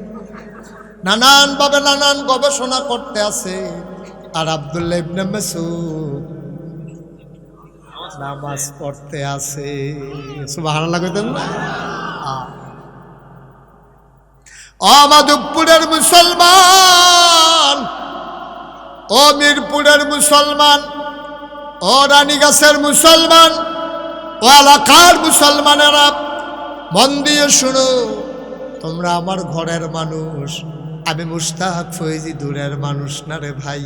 নানানভাবে নানান গবেষণা করতে আছে। আর আব্দুল্লাহ ইবনে মাসউদ নামাজ পড়তে আছে। সুবহানাল্লাহ কইতেন না? ও মাধবপুরের মুসলমান, ও মিরপুরের মুসলমান, ও রানীগাছের মুসলমান, ও এলাকার মুসলমানেরা মন দিয়ে শুনো, তোমরা আমার ঘরের মানুষ, আমি মুশতাক ফৈজি দূরের মানুষ না রে ভাই।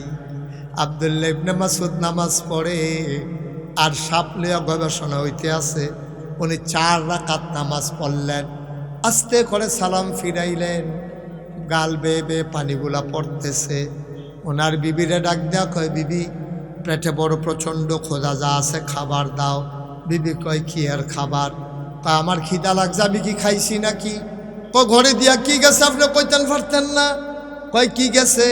আব্দুল্লাহ ইবনে মাসউদ নামাজ পড়ে আর সাপ লইয়া গবেষণা হইতে আছে। উনি 4 রাকাত নামাজ পড়লেন, আস্তে করে সালাম ফিরাইলেন, গাল বেয়ে বেয়ে পানিগুলা পড়তেছে। ওনার বিবিরে ডাক দেওয়া, কয় বিবি পেটে বড় প্রচণ্ড খোঁজা, যা আছে খাবার দাও। বিবি কয় কি আর খাবার? কয় আমার খিদা লাগছে, আমি কি খাইছি নাকি? কয় ঘরে দিয়া কি গেছে আপনি কইতেন পারতেন না? কয় কি গেছে?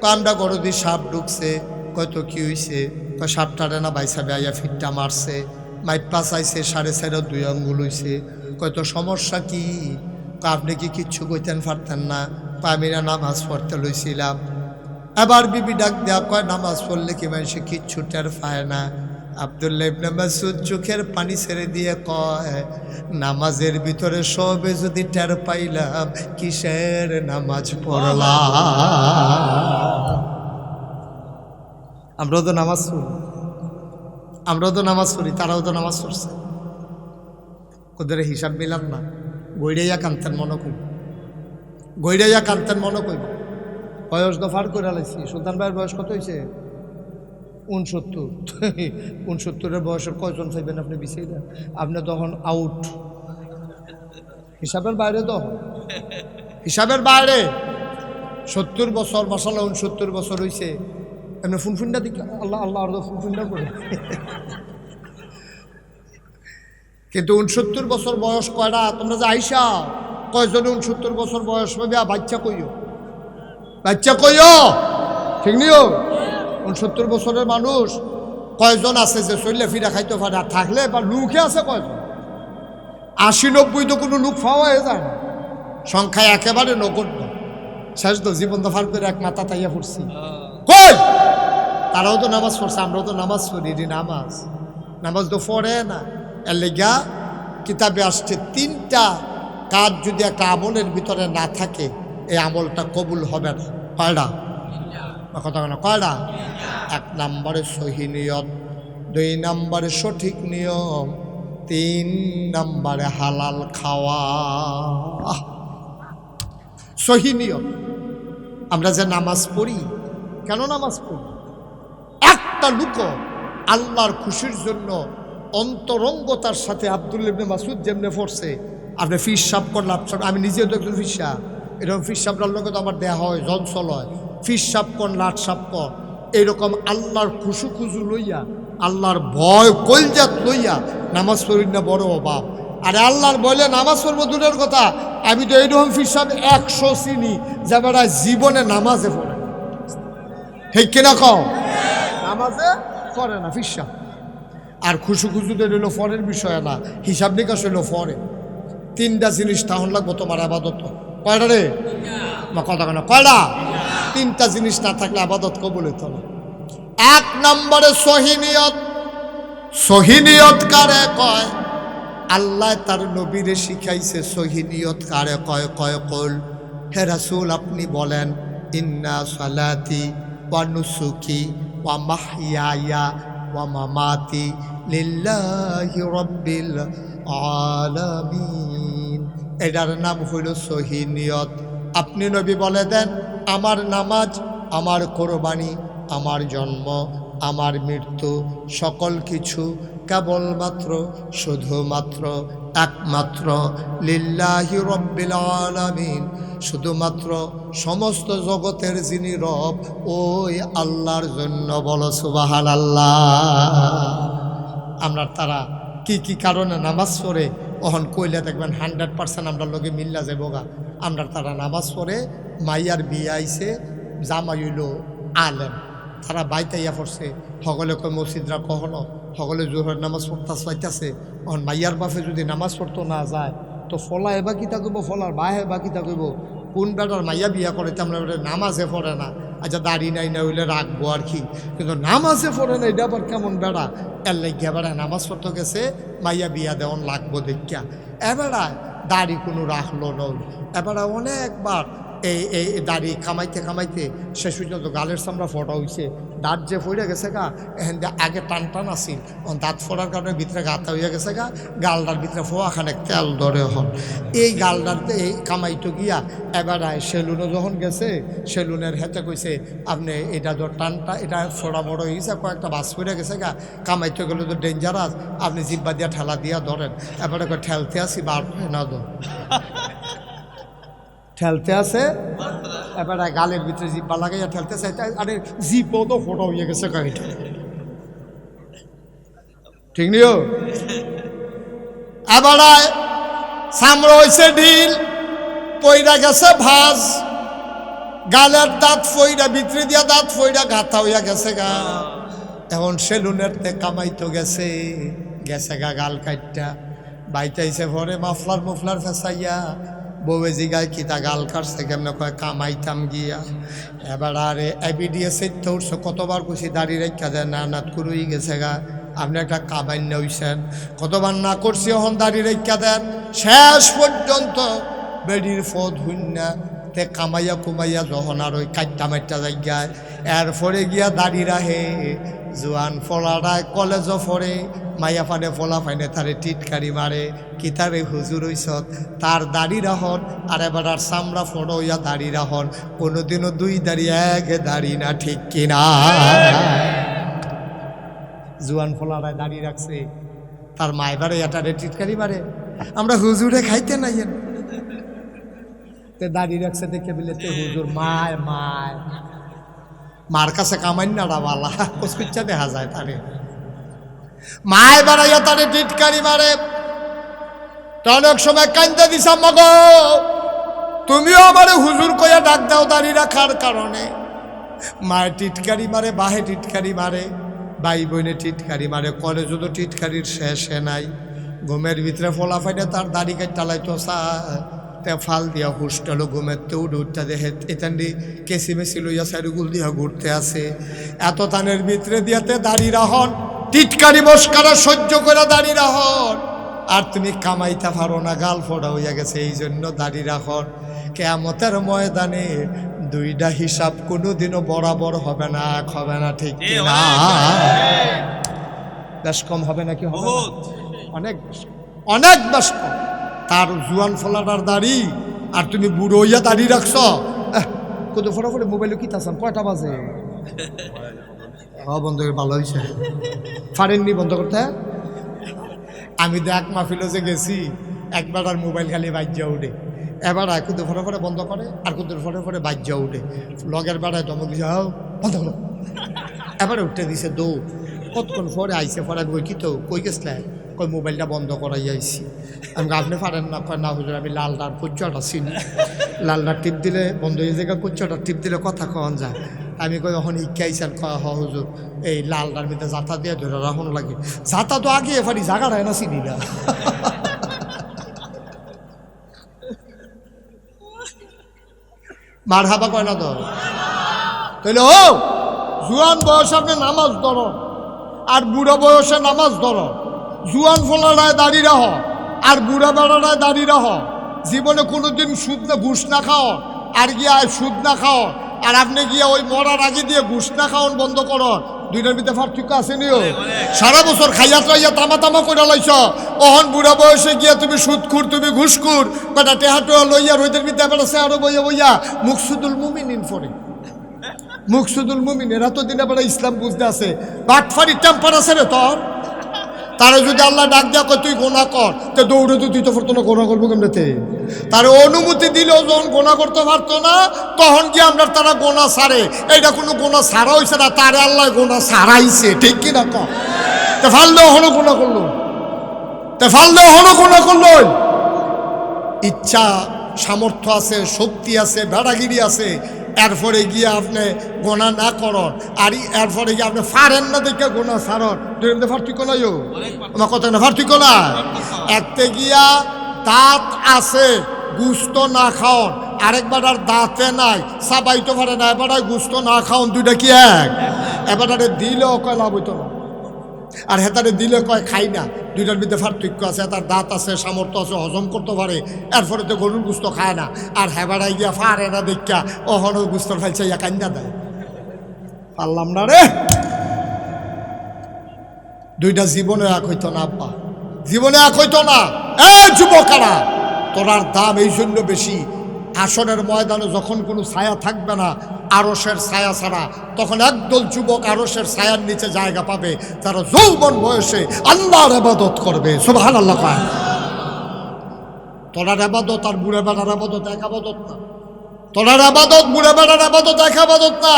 কয় আমরা ঘরে দিয়ে সাপ ঢুকছে। কয় তো কি হয়েছে? কয় সাপটারে না বাইসা বেয়া ফিটটা মারছে, মাইপা চাইছে 4.5 2 আঙ্গুল হয়েছে। কয় তো সমস্যা কি? কয় আপনি কি কিচ্ছু কইতেন পারতেন না? কয় আমি না নামাজ পড়তে লইছিলাম। এবার বিবি ডাক দেয়া, কয় নামাজ পড়লে কি মানুষে কিচ্ছু টের পায় না? আব্দুল্লাহ ইবনে মাসউদ চোখের পানি ছেড়ে দিয়ে কয়, নামাজের ভিতরে সবে যদি টের পাইলাম, কিসের নামাজ পড়লাম? আমরাও তো নামাজ পড়ি, আমরাও তো নামাজ পড়ি, তারাও তো নামাজ পড়ছে। ওদের হিসাব মিলাম না। গৈড়াইয়া কান্তেন মনে করি, গৈড়াইয়া কান্তেন মনে করি। বয়স দফার করে লাইছি। সুলতান ভাইয়ের বয়স কত হয়েছে? 69। 69-এর বয়সের কয়জন চাইবেন আপনি বিছিয়ে দেন? আপনি তখন আউট, হিসাবের বাইরে, তখন হিসাবের বাইরে। 70 বছর মাশাআল্লাহ, 69 বছর হয়েছে। এমনি ফুনফুনটা দিকে আল্লাহ আল্লাহ আর ফুনফুনটা করে। কিন্তু 69 বছর বয়স কয়টা? তোমরা যে আইসা কয়জনে 69 বছর বয়স পাবে? বাচ্চা কইও, বাচ্চা কইও, ঠিক নিও। 69 বছরের মানুষ কয়জন আছে যে চললে ফিরা খাইতে পারে? আর থাকলে বা লুকে আছে কয়জন? 80-90 তো কোনো লুক পাওয়া যায় না, সংখ্যায় একেবারে নগণ্য। শেষ তো জীবন দফার করে এক মাথা তাইয়া পড়ছি। কই তারাও তো নামাজ পড়ছে, আমরাও তো নামাজ পড়ি। এটি নামাজ, নামাজ তো পড়ে না। এর লেগা কিতাবে আসছে 3টা কাজ যদি একটা আমলের ভিতরে না থাকে এই আমলটা কবুল হবে না। কয়টা কথা না? কয়টা? 1 নম্বরে সহি নিয়ত, 2 নম্বরে সঠিক নিয়ম, 3 নম্বরে হালাল খাওয়া। সহি নিয়ত। আমরা যে নামাজ পড়ি, কেন নামাজ পড়ি? একটা লোক আল্লাহর খুশির জন্য অন্তরঙ্গতার সাথে আব্দুল্লাহ ইবনে মাসউদ যেমনে পড়ছে, আপনি ফিস সাপ করলাম, আমি নিজেও তো একজন ফিসা, এরকম ফিস সাপটার লোক তো আমার দেয়া হয়, জনসল হয়, ফিস সাপ কর, লাট সাপ কর, এইরকম আল্লাহর খুশু লইয়া, আল্লাহর ভয় কলজাত লইয়া নামাজ পড়ি না, বড় অভাব। আরে আল্লাহর বলে নামাজ পড়বো দূরের কথা, আমি তো এইরকম ফিস সাপ 100 চিনি যে বেড়া জীবনে নামাজে পড়ে, ঠিক কিনা কও? নামাজে পড়ে না ফিস সাপ। আর খুশুতে রইল ফরের বিষয় না, হিসাব নিকাশ হইল ফরে। 3টা জিনিস তাহলে লাগবো তোমার আবাদত। কয়টা রে? কথা কেন? কয়টা? 3টা জিনিস না থাকলে আবাদত কবুল হইত না। 1 নম্বরে সহি নিয়ত। সহি নিয়ত কারে কয়? আল্লাহ তার নবীরে শিখাইছে সহি নিয়ত কারে কয়। কল হে রাসূল আপনি বলেন, ইন্না সালাতি ওয়া নুসুকি ওয়া মাহইয়ায়া ওয়া মামাতি লিল্লাহি রাব্বিল আলামিন। এটার নাম হইল সহি নিয়ত। আপনি নবী বলে দেন, আমার নামাজ, আমার কোরবানি, আমার জন্ম, আমার মৃত্যু, সকল কিছু কেবলমাত্র, শুধুমাত্র, একমাত্র লিল্লাহি রাব্বিল আলামিন, শুধুমাত্র সমস্ত জগতের যিনি রব ওই আল্লাহর জন্য। বলো সুবহানাল্লাহ। আমরা তারা কি কি কারণে নামাজ পড়ে ওহন কইলে দেখবেন 100% আমরা লোকে মিল্লা যাবগা। আমরা তারা নামাজ পড়ে, মাইয়ার বিয়ে আইছে, জামাই হইল আলেম, তারা বাইতাইয়া পড়ছে, সকলে কয় মসজিদরা কখনো, সকলে জোহরের নামাজ পড়তে চাইতেছে। ওহন মাইয়ার বাপে যদি নামাজ পড়তো না যায় তো ফলা এবার কিতা কইব, ফলার বাহে বা কিতা কইব, কোন বেটার মাইয়া বিয়া করে আমরা নামাজে পড়ে না, আচ্ছা দাড়ি নাই না হইলে রাখবো আর কি, কিন্তু নামাজে পড়ে না এটা আবার কেমন বেড়া। এর লাগিয়া বেড়া নামাজ পড়তে গেছে, মাইয়া বিয়া দেওয়ান লাগবো দেখিয়া এবেড়ায় দাড়ি কোনো রাখলো নই। এবারে অনেকবার এই দাড়ি কামাইতে শেষ পর্যন্ত গালের চামড়া ফোটা হয়েছে, দাঁত যে ফইরা গেছে গা, এখান আগে টান আসিল, দাঁত ফোড়ার কারণে ভিতরে গাতা হইয়া গেছে গা, গালটার ভিতরে ফোয়াখানে তেল ধরে হন। এই গালটার এই কামাইতো গিয়া এবার সেলুনে যখন গেছে, সেলুনের হেতে কইছে আপনি এটা তো টানটা, এটা ফোড়া বড় হয়েছে, কয়েকটা বাস ফইরা গেছে গা, কামাইতে গেলে তো ডেঞ্জারাস, আপনি জিব্বা দিয়া ঠেলা দিয়া ধরেন। এবারে ঠেলতে আসি বার না দো ঠেলতে আছে, এবার গালের ভিতরে জিব্বা লাগাইয়া ঠেলতে চাইতে, আরে জিপও তো ফোটা হয়ে গেছে গাড়িটা, ঠিক নিও। এবার সামরা হয়েছে ঢিল, পইরা গেছে ভাজ, গালের দাঁত ফইরা, ভিতরে দিয়া দাঁত ফইরা গাথা হইয়া গেছে গা। এখন সেলুনের তে কামাইতো গেছে গা গাল কাটটা, বাইতাইছে ভরে মাফলার ফেসাইয়া, বউয়ে জিগায় কিতা গাল কাটছে কেমনে, কয় কামাইতাম গিয়া। এবার আরে এবিডিএ সেটতে উঠছে, কতবার কুছি দাড়ি রেখা দেয়, না কুরুই গেছে গা, আপনি একটা কামাই নইছেন, কতবার না করছি এখন দাড়ি রেখা দেন। শেষ পর্যন্ত বেডির ফদ হুন্না তে কামাইয়া কুমাইয়া যখন আর ওই কাট্টা মাইটটা জায়গায়, এরপরে গিয়া দাড়ি রাহে, জোয়ান ফলাটায় কলেজও পড়ে, মাইয়া ফানে ফলা ফাইনে তারে টিটকারি মারে, কিতাবে হুজুর হইছত তার দাড়ি রাহন, আর এবার আর চামড়া ফোড়ো হইয়া দাড়ি রাহন, কোনোদিনও 2 দাড়ি 1 দাড়ি না, ঠিক কিনা? জোয়ান ফলাটায় দাড়ি রাখছে, তার মাইবারে এটারে টিটকারি মারে, আমরা হুজুরে খাইতে নাই তে দাড়ি রাখছে দেখে বিলেতে হুজুর মায় মার কাছে কামাই না বালা কুচকুচ্চা দেখা যায় তারে, মায় বাড়াইয়া তারে টিটকারি মারে। তো অনেক সময় কান্দা দিছা, মগো তুমিও আমারে হুজুর কইয়া ডাক দাও দাড়ি রাখার কারণে। মায়ের টিটকারি মারে, বাহে টিটকারি মারে, ভাই বোনে টিটকারি মারে, কলেজও তো টিটকারির শেষে নাই। ঘুমের ভিতরে ফোলা ফাইনে তার দাড়ি কাটতে লাইতো তে ফাল দিয়া হুস্টালো ঘুমেতে উঠতে দেখে এতান্ডি কেসি মেসি লইয়া সাইডুগুল দিয়া ঘুরতে আসে। এত তানের ভিতরে দিয়াতে দাঁড়িয়ে রাহন, টিটকারি মস্কারা সহ্য করে দাঁড়িয়ে রাহন, আর তুমি কামাইতে পারো না, গাল ফোড়া হইয়া গেছে, এই জন্য দাঁড়িয়ে রাখুন। কিয়ামতের ময়দানে দুইটা হিসাব কোনোদিনও বরাবর হবে না, এক হবে না, ঠিক না? বেশ কম হবে নাকি? হবে অনেক অনেক বেশ কম। তার জুয়ান ফলাটার দাড়ি আর তুমি বুড়ো হইয়া দাঁড়িয়ে রাখছ। কত ফটাফট মোবাইলে কি তাছান, কয়টা বাজে? বন্ধ করে ভালো হয়েছে, পারেননি বন্ধ করতে? আমি তো এক মাহফিলে যে গেছি, একবার আর মোবাইল খালি বাজ্যা উঠে, এবার কুদু ফটাফটে বন্ধ করে আর কুদুর ফটাফটে বাজ্যা উঠে, লগের বেড়ায় দমক দিছে, বন্ধ করো, এবার উঠতে দিছে দৌ। কতক্ষণ পরে আইসে, পরে আমি কই কি তো কই গেছিলে? কই মোবাইলটা বন্ধ করাই আইসি। আমি আপনি পারেন না? কয় না হুজুর, আমি লালটার কুচ্চাটা চিনি, লালটার টিপ দিলে বন্ধ হয়ে যায়, কুচ্চাটার টিপ দিলে কথা কন যায়। আমি কই এখন ইকাইছেন? কয় হ হুজুর, এই লালটার মধ্যে জাতা দিয়ে ধরে রাখুন লাগে। জাতা তো আগে এফারি জায়গা হয় না, চিনি না। মার হাবা কয় না তো? তাইলে ও জুয়ান বয়সে আপনি নামাজ ধরো আর বুড়ো বয়সে নামাজ ধরো। জুয়ান ফলারায় দাঁড়িয়ে রাহ আর বুড়া বেড়ারায় দাঁড়িয়ে রাহ। জীবনে কোনোদিন সুদ না ঘুষ না খাও আর গিয়া সুদ না খাও, আর আপনি গিয়া ওই মরার আগে দিয়ে ঘুষ না খাওয়ান বন্ধ করো। দুইটার ভিতরে পার্থক্য আছে নিও। সারা বছর খাইয়া খাইয়া তামা তামা করে লাইছ, অহন বুড়া বয়সে গিয়া তুমি সুদখুর, তুমি ঘুষখুর, বেটা টেহাটোয়া লইয়া রোদের ভিতরে বেটা আরো বইয়া বইয়া মুকসুদুল মুমিনিন পড়ে। মুকসুদুল মুমিন এরা তো দিনে বেড়া ইসলাম বুঝতে আছে, বাটফারি টেম্পার আছে রে তোর। তারা যদি আল্লাহ ডাক দেওয়া কয় তুই গোনা কর, তো দৌড়ে তো তুই তো পারতো না, গোনা করবো কেমনেতে? তার অনুমতি দিলেও যখন গোনা করতে পারতো না, তখন কি আমরা তারা গোনা সারে? এইটা কোনো গোনা সারা হয়েছে না, তারে আল্লাহ গোনা সারাইছে, ঠিক কিনা ক? তে ফাললেও হনো গোনা করলো, তে ফাললেও হনো গোনা করলো। ইচ্ছা সামর্থ্য আছে, শক্তি আছে, বেড়াগিরি আছে, এরপরে গিয়ে আপনি গোনা না করন, আর এরপরে গিয়ে আপনি ফারেন না দেখে গোনা সারন। পার্থক্য নাই, আমার কথা না পার্থক্য না। একতে গিয়া দাঁত আছে, গুস্ত না খাওন, আরেকবার আর দাঁতে নাই, সাবাইতে পারে না, এবার গুস্ত না খাওন, দুইটা কি এক? এবার দিলেও কয় লাভ হইতো না, আর হেতারে দিলে কয় খাই না। দুইটার মধ্যে পার্থক্য আছে। তার দাঁত আছে, সামর্থ্য আছে, হজম করতে পারে, এরপরে তো গরুর গুস্ত খায় না। আর হেবাড়াই গিয়া ফারে না দেখা ওখানে গুস্তর ফাইছে ইয়া কান্দা দেয়। পারলাম না রে, দুইটা জীবনে এক হইতো না আব্বা, জীবনে এক হইতো না। এ যুবকারা, তোরার দাম এই জন্য বেশি, আসনের ময়দানে যখন কোনো ছায়া থাকবে না, আরশের ছায়া ছাড়া, তখন একদল যুবক আরশের ছায়ার নিচে জায়গা পাবে, তারা যৌবন বয়সে আল্লাহর ইবাদত করবে। সুবহানাল্লাহ কয়। তোরার ইবাদত আর বুড়া বেড়ার ইবাদত এক ইবাদত না। তোরার ইবাদত বুড়া বেড়ার ইবাদত এক ইবাদত না।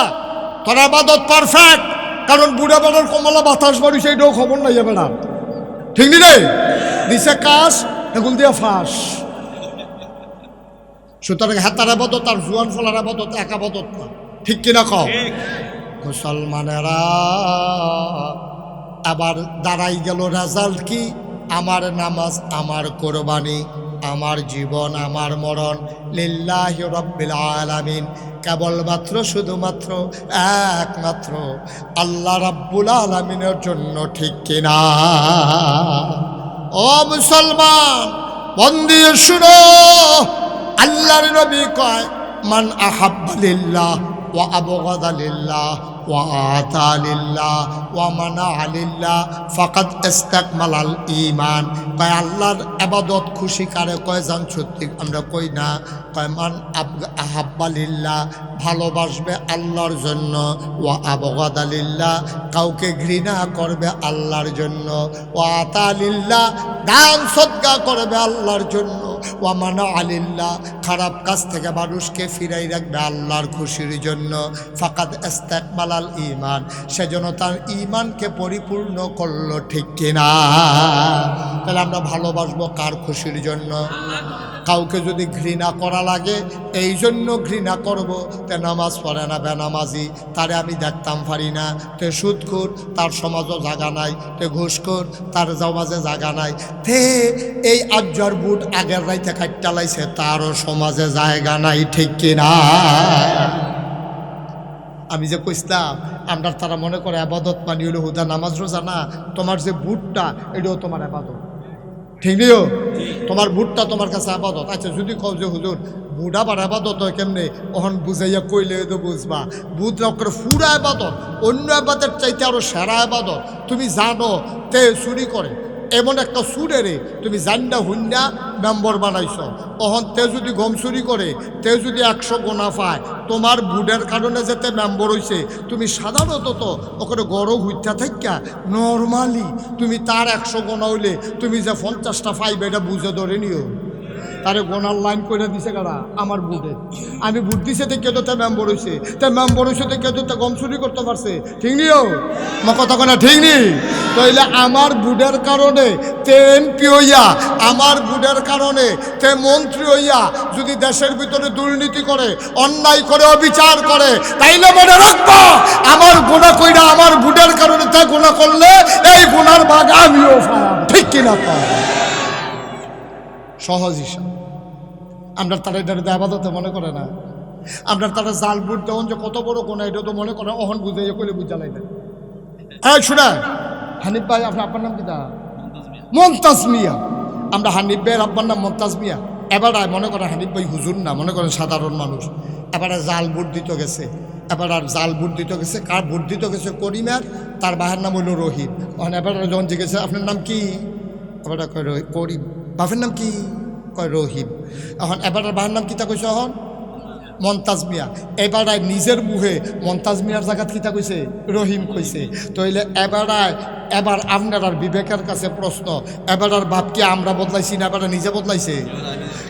তোরার ইবাদত পারফেক্ট, কারণ বুড়া বেড়ার কমলা বাতাস বাড়ি সেইটাও খবর নাই বেড়ার, ঠিক নি রে? দিছে কাশ, এগুল দিয়ে ফাঁস। সুতরাং হাতার আবাদত আর জুয়ান ফলার আবাদত এক আবাদত না, ঠিক কিনা কও? মুসলমানেরা আবার দাঁড়াই গেল রেজাল্ট কি? আমার নামাজ, আমার কোরবানি, আমার জীবন, আমার মরণ লিল্লাহি রাব্বিল আলামিন, কেবলমাত্র শুধুমাত্র একমাত্র আল্লাহ রাব্বুল আলামিনের জন্য, ঠিক কিনা? ও মুসলমান, মন দিয়ে শুনো, আল্লাহর নবী কয়, মান আহাব্বা লিল্লাহ ওয়া আবগাদা লিল্লাহ ওয়া আতা লিল্লাহ ওয়া মানা লিল্লাহ ফাকাদ ইস্তাকমালাল ঈমান। কয় আল্লাহর ইবাদত খুশি কারে কয় জান? সত্যি আমরা কই না। কয় মান আহাব্বা লিল্লাহ, ভালোবাসবে আল্লাহর জন্য, ওয়া আবগাদা লিল্লাহ, কাউকে ঘৃণা করবে আল্লাহর জন্য, ওয়া আতা লিল্লাহ, দান সদকা করবে আল্লাহর জন্য, ওয়া মানা লিল্লাহ, খারাপ কাজ থেকে মানুষকে ফিরাই রাখবে আল্লাহর খুশির জন্য। ফাকাদ ইস্তাকমালাল ঈমান, সেজন্য তার ঈমানকে পরিপূর্ণ করলো, ঠিক কিনা? তাহলে তাহলে আমরা ভালোবাসবো কার খুশির জন্য? কাউকে যদি ঘৃণা করা লাগে এই জন্য ঘৃণা করব, তে নামাজ পড়ে না বেনামাজি, তারে আমি দেখতাম পারি না, তে সুদখোর তার সমাজও জায়গা নাই, তে ঘুষখোর তার সমাজে জায়গা নাই, তে এই আজ্জার বুট আগের রাইতে কাটটা লাইছে তারও সমাজে জায়গা নাই, ঠিক কিনা? আমি যে কইসলাম আমরা তারা মনে করে আবাদত মানি হলো হুদা নামাজ রোজা না, তোমার যে বুটটা এটাও তোমার আবাদত, ঠিক নিও? তোমার বুটটা তোমার কাছে আবাদত। আচ্ছা যদি কও যে হুজুর বুট আবার আবাদত হয় কেমনে, ওহন বুঝাইয়া কইলে তো বুঝবা বুট করে পুরা আবাদত, অন্য আবাদের চাইতে আরো সেরা আবাদত। তুমি জানো তে চুরি করে, এমন একটা সুরেরে তুমি জান্ডা হুন্ডা মেম্বর বানাইছ, তখন তে যদি গম চুরি করে, তে যদি 100 গোনা পায়, তোমার বুডের কারণে যেতে মেম্বর হইছে, তুমি সাধারণত তো ওখানে গরম হইতা থাকা নর্মালি তুমি তার 100 গোনা হইলে তুমি যে 50টা পাইবে এটা বুঝে ধরে নিও। তারে গোনার লাইন করে দিছে কারা? আমার বুটে। আমি বুট দিছে দেখে তো তে মেম্বর হয়েছে, তে মেম্বর হয়েছে দেখে তো তে গম চুরি করতে পারছে, ঠিক নিও? আমার কথা কোনো ঠিক নেই? তাইলে আমার বুটের কারণে তে এমপি হইয়া, আমার বুটের কারণে তে মন্ত্রী হইয়া যদি দেশের ভিতরে দুর্নীতি করে, অন্যায় করে, অবিচার করে, তাইলে মনে রাখবো আমার গোনা কইরা আমার বুটের কারণে তে গোনা করলে এই গোনার ভাগ আমিও পাই, ঠিক কিনা? সহজ হিসাব। আমরা তারা এটা আবাদতে মনে করে না, আমরা তারা জাল বুট দেওয়ান যে কত বড় গোনা এটা তো মনে করে, অহন বুঝে কইলে বুঝা লাইবে। শোনা হানিফ ভাই, আপনার নাম কি? তা মমতাজ মিয়া। আমরা হানিফ ভাইয়ের আব্বার নাম মমতাজ মিয়া। এবার মনে করেন হানিফ ভাই হুজুর না, মনে করেন সাধারণ মানুষ। এবারে জাল ভোট দিতে গেছে, এবার আর জাল ভোট দিতে গেছে, কার ভোট দিতে গেছে? করিমের, তার বাহের নাম হইল রহিম। এবার যখন জিজ্ঞেসে আপনার নাম কি, এবার কয় করিম। বাপের নাম কি? কয় রহিম। এখন এবার বাহের নাম কিতা কইছে? এখন মমতাজ মিয়া। এবার নিজের মুহে মমতাজ মিয়ার জায়গাত কিতা কইছে? রহিম কইছে। তইলে এবার আপনার আর বিবেকের কাছে প্রশ্ন, এবার আর বাপ কি আমরা বদলাইছি না এবার নিজে বদলাইছে?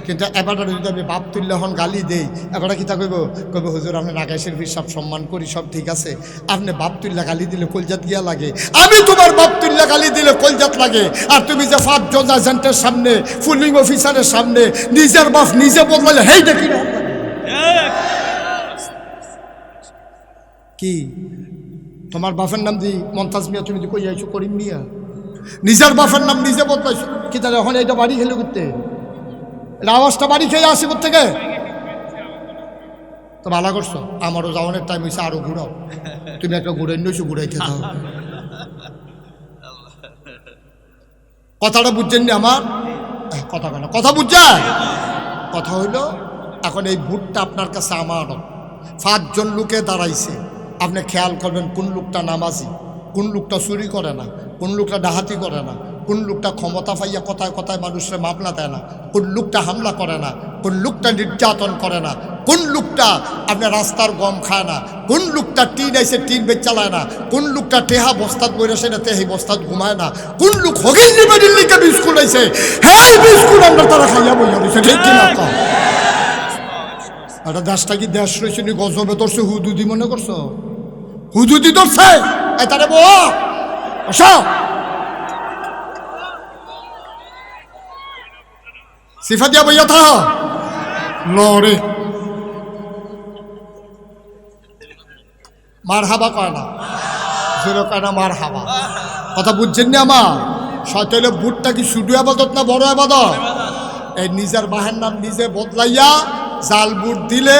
কিন্তু এবার যদি আমি বাপ তুললে এখন গালি দেই, এবার কিতা কইব? কইব হুজুর আপনি নাগাইশের হিসাব সম্মান করি, সব ঠিক আছে, আপনি বাপ তুললে গালি দিলে কলজাত গিয়া লাগে, আমি তোমার বাপ তুললে গালি দিলে কলজাত লাগে, আর তুমি যে 5 জন এজেন্টের সামনে, পুলিং অফিসারের সামনে নিজের বাপ নিজে বদলাইলে হেই দেখি না কি? তোমার বাপের নাম দি মমতাজ মিয়া, তুমি কই যাইছো করিম মিয়া, নিজের বাপের নাম নিজে বদলাইছো কি? তাহলে এখন এইটা বাড়ি খেলে করতে, এটা আওয়াজটা বাড়ি খেয়ে আসে থেকে তো ভালো করছো। আমারও যাওয়ানোর টাইম হয়েছে, আরো ঘুরাও। তুমি একটা ঘুরাই নিয়েছো, ঘুরাইতে থাও। কথাটা বুঝছেন নি আমার কথা? কেন কথা বুঝছেন? কথা হইলো এখন এই ভোটটা আপনার কাছে আমার 5 জন লোকে দাঁড়াইছে, আপনি খেয়াল করবেন কোন লোকটা নামাজি, কোন লোকটা চুরি করে না, কোন লোকটা ডাহাতি করে না, কোন লোকটা ক্ষমতা পাইয়া কথায় কথায় মানুষের মামলা দেয় না, কোন লোকটা হামলা করে না, কোন লোকটা নির্যাতন করে না, কোন লোকটা আপনার রাস্তার গম খায় না, কোন লোকটা টিন আইসে টিন বেচ চালায় না, কোন লোকটা টেহা বস্তাত বইরেছে না তেহি বস্তাত ঘুমায় না, কোন লোক হগিল নিবেদিল লিখে বিস্কুট আইছে, হ্যাঁ বিস্কুট আমরা তারা খাইয়া বইয়া রয়েছে, ঠিক কিনা? একটা দেশটা কি দেশ রয়েছে নি? গজবে ধরছে হুদুদি মনে করছো? হুদুদি ধরছে তারে বসা সিফা দিয়া বইয়া থা লড়ে মার হাবা কয় না, জোরে কয় না মার হাবা। কথা বুঝছেন না আমার? সতেলে বুটটা কি শুধু আবাদত না বড় আবাদত? এই নিজের বাহের নাম নিজে বদলাইয়া জাল বুট দিলে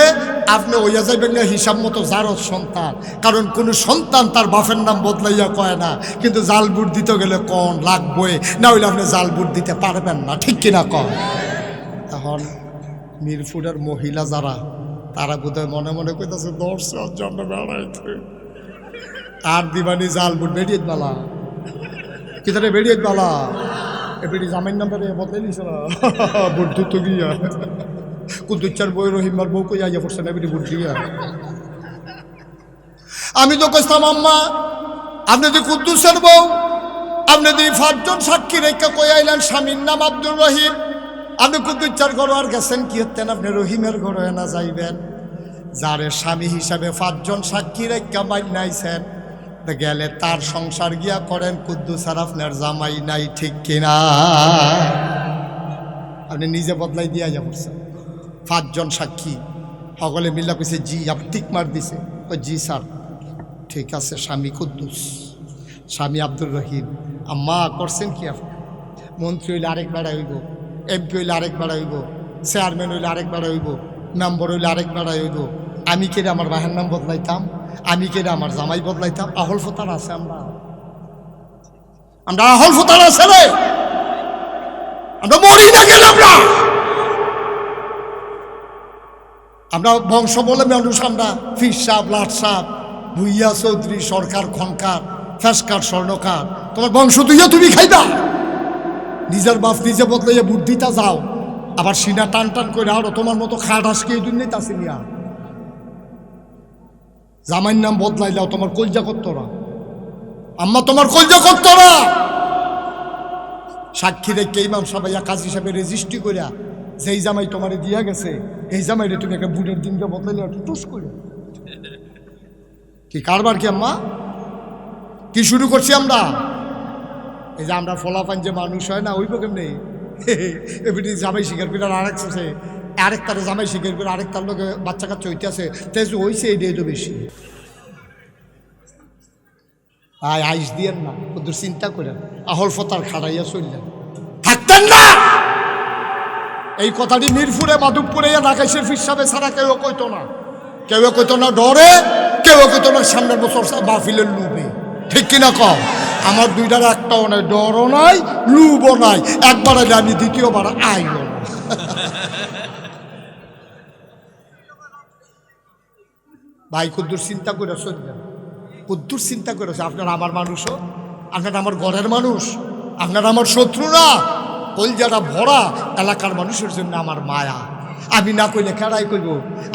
আপনি হইয়া যাইবেন না হিসাব মতো জারদ সন্তান। কারণ কোনো সন্তান তার বাপের নাম বদলাইয়া কয় না, কিন্তু জাল বুট দিতে গেলে কন লাগবে, না হইলে আপনি জাল বুট দিতে পারবেন না, ঠিক কিনা কন? এখন মিরপুরের মহিলা যারা, তারা বোধহয় মনে মনে কইতেছে 10 জন্য বেড়াইতে আর দিবানি জাল বুট বেরিয়ে বালা, কিতারে বেরিয়ে বালা, এবারে জামাইন নাম্বারে বদলাই নিছে না বুট তো গিয়া কুদ্দুচ্চার বই রহিমার বউ কই আইয়া পড়ছে না বেটি বুট দিয়া। আমি তো কইতাম আম্মা আপনি দি কুদ্দুসের বউ, আপনি দি 5 জন সাক্ষী রেখা কই আইলেন স্বামীর নাম আব্দুর রহিম, আপনি কুদ্দুচ্চার ঘর আর গেছেন কি হতেন? আপনি রহিমের ঘরে না যাইবেন, যারে স্বামী হিসাবে 5 জন সাক্ষী রেখা মাইনাইছেন, তা গেলে তার সংসার গিয়া করেন কুদ্দুস আর আপনার জামাই নাই, ঠিক কিনা? আপনি নিজে বদলাই দিয়া যাবছেন। 5 জন সাক্ষী সকলে মিল্লা কইছে জি, আপনি টিক মার দিছে, ও জি স্যার ঠিক আছে। স্বামী কুদ্দুস, স্বামী আব্দুর রহিম। আম্মা করছেন কি আপনি? মন্ত্রী হইলে আরেক বেড়া হইব, এমপি হইলে আরেক বেড়া হইব, চেয়ারম্যান হইলে আরেক বেড়া হইব, মেম্বার হইলে আরেক বেড়া হইব। আমি কেটে আমার বাহের নাম বদলাইতাম, আমি কেটে আমার জামাই বদলাইতাম। আহল ফোতার আছে, আমরা আহল ফোতার আছে রে, আমরা মরি না কেন? আমরা বংশ বলে মানুষ, আমরা ফির সাপ, লাট সাপ, ভুইয়া চৌধুরী, সরকার, খনকার, ফেসকার, স্বর্ণকার। তোমার বংশ তুইও তুমি খাইবা। নিজের বাপ নিজে বদলাইয়া বুদ্ধিটা যাও, আবার সিনা টান টান করে আরো তোমার মতো খাট আজকে এই দুনিয়াতে আসে নিয়া। জামাইর নাম বদলাইলাও, তোমার কলজা করতো না আম্মা, তোমার কলজা করতো না। সাক্ষী রেখে ইমাম সাহেব কাজী সাহেবের রেজিস্ট্রি করিয়া যেই জামাই তোমারে দিয়া গেছে, এই জামাইরে তুমি একটা বুড়ের দিনকে বদলাইলে একটু টুস করে কি কারবার কি আম্মা? কি শুরু করছি আমরা? এই যে আমরা ফলাফান যে মানুষ হয় না, ওইব কেমনি এমনি জামাই শিকার করে আরেক আছে, আরেক তারে জামাই শিকার করে আরেক তার লোকে বাচ্চা কাচ্চা হইতে আছে, তেজ হইছে এই দিয়ে তো বেশি। আইস দিয়েন না, ওদের চিন্তা করেন, আহল ফতার খাড়াইয়া চললেন, থাকতেন না। এই কথাটি মিরপুরে, মাধবপুরে, ঢাকাইশের ফিরসাবে ছাড়া কেউ কইতো না, কেউ কইতো না ডরে, কেউ কইতো না সামনের বছর মাহফিলের লুবে, ঠিক কিনা কম? আমার দুইটার একটাও নাই, ডরও নাই, লুবও নাই। একবার আইলে আমি দ্বিতীয়বার আইব না। ভাই কুদ্দুর চিন্তা করে চলবেন, কুদ্দুর চিন্তা করেছে। আপনারা আমার মানুষও, আপনারা আমার ঘরের মানুষ, আপনারা আমার শত্রু না। কলজাটা ভরা এলাকার মানুষের জন্য আমার মায়া। আমি না কইলে কেড়াই কইব?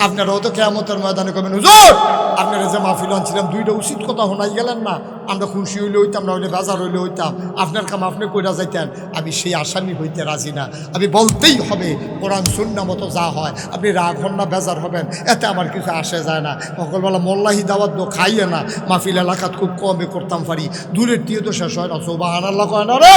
আপনারাও তো কেয়ামতের ময়দানে কবেন, হুজুর আপনারা যে মাহফিল আনছিলাম দুইটা উচিত কথা শোনাই গেলেন না, আমরা খুশি হইলে হইতাম, না হইলে বাজার হইলে হইতাম, আপনার কাম আপনি কইরা যাইতেন। আমি সেই আসামি হইতে রাজি না, আমি বলতেই হবে কোরআন সুন্নাহ মতো যা হয়। আপনি রাগ হন না, বেজার হবেন, এতে আমার কিছু আসে যায় না। সকালবেলা মোল্লাহি দাওয়াত দো খাইয়ে না, মাহফিল এলাকাত খুব কমে করতাম পারি, দূরের দিয়ে তো শেষ হয় না। সুবহানাল্লাহ কয় না রে?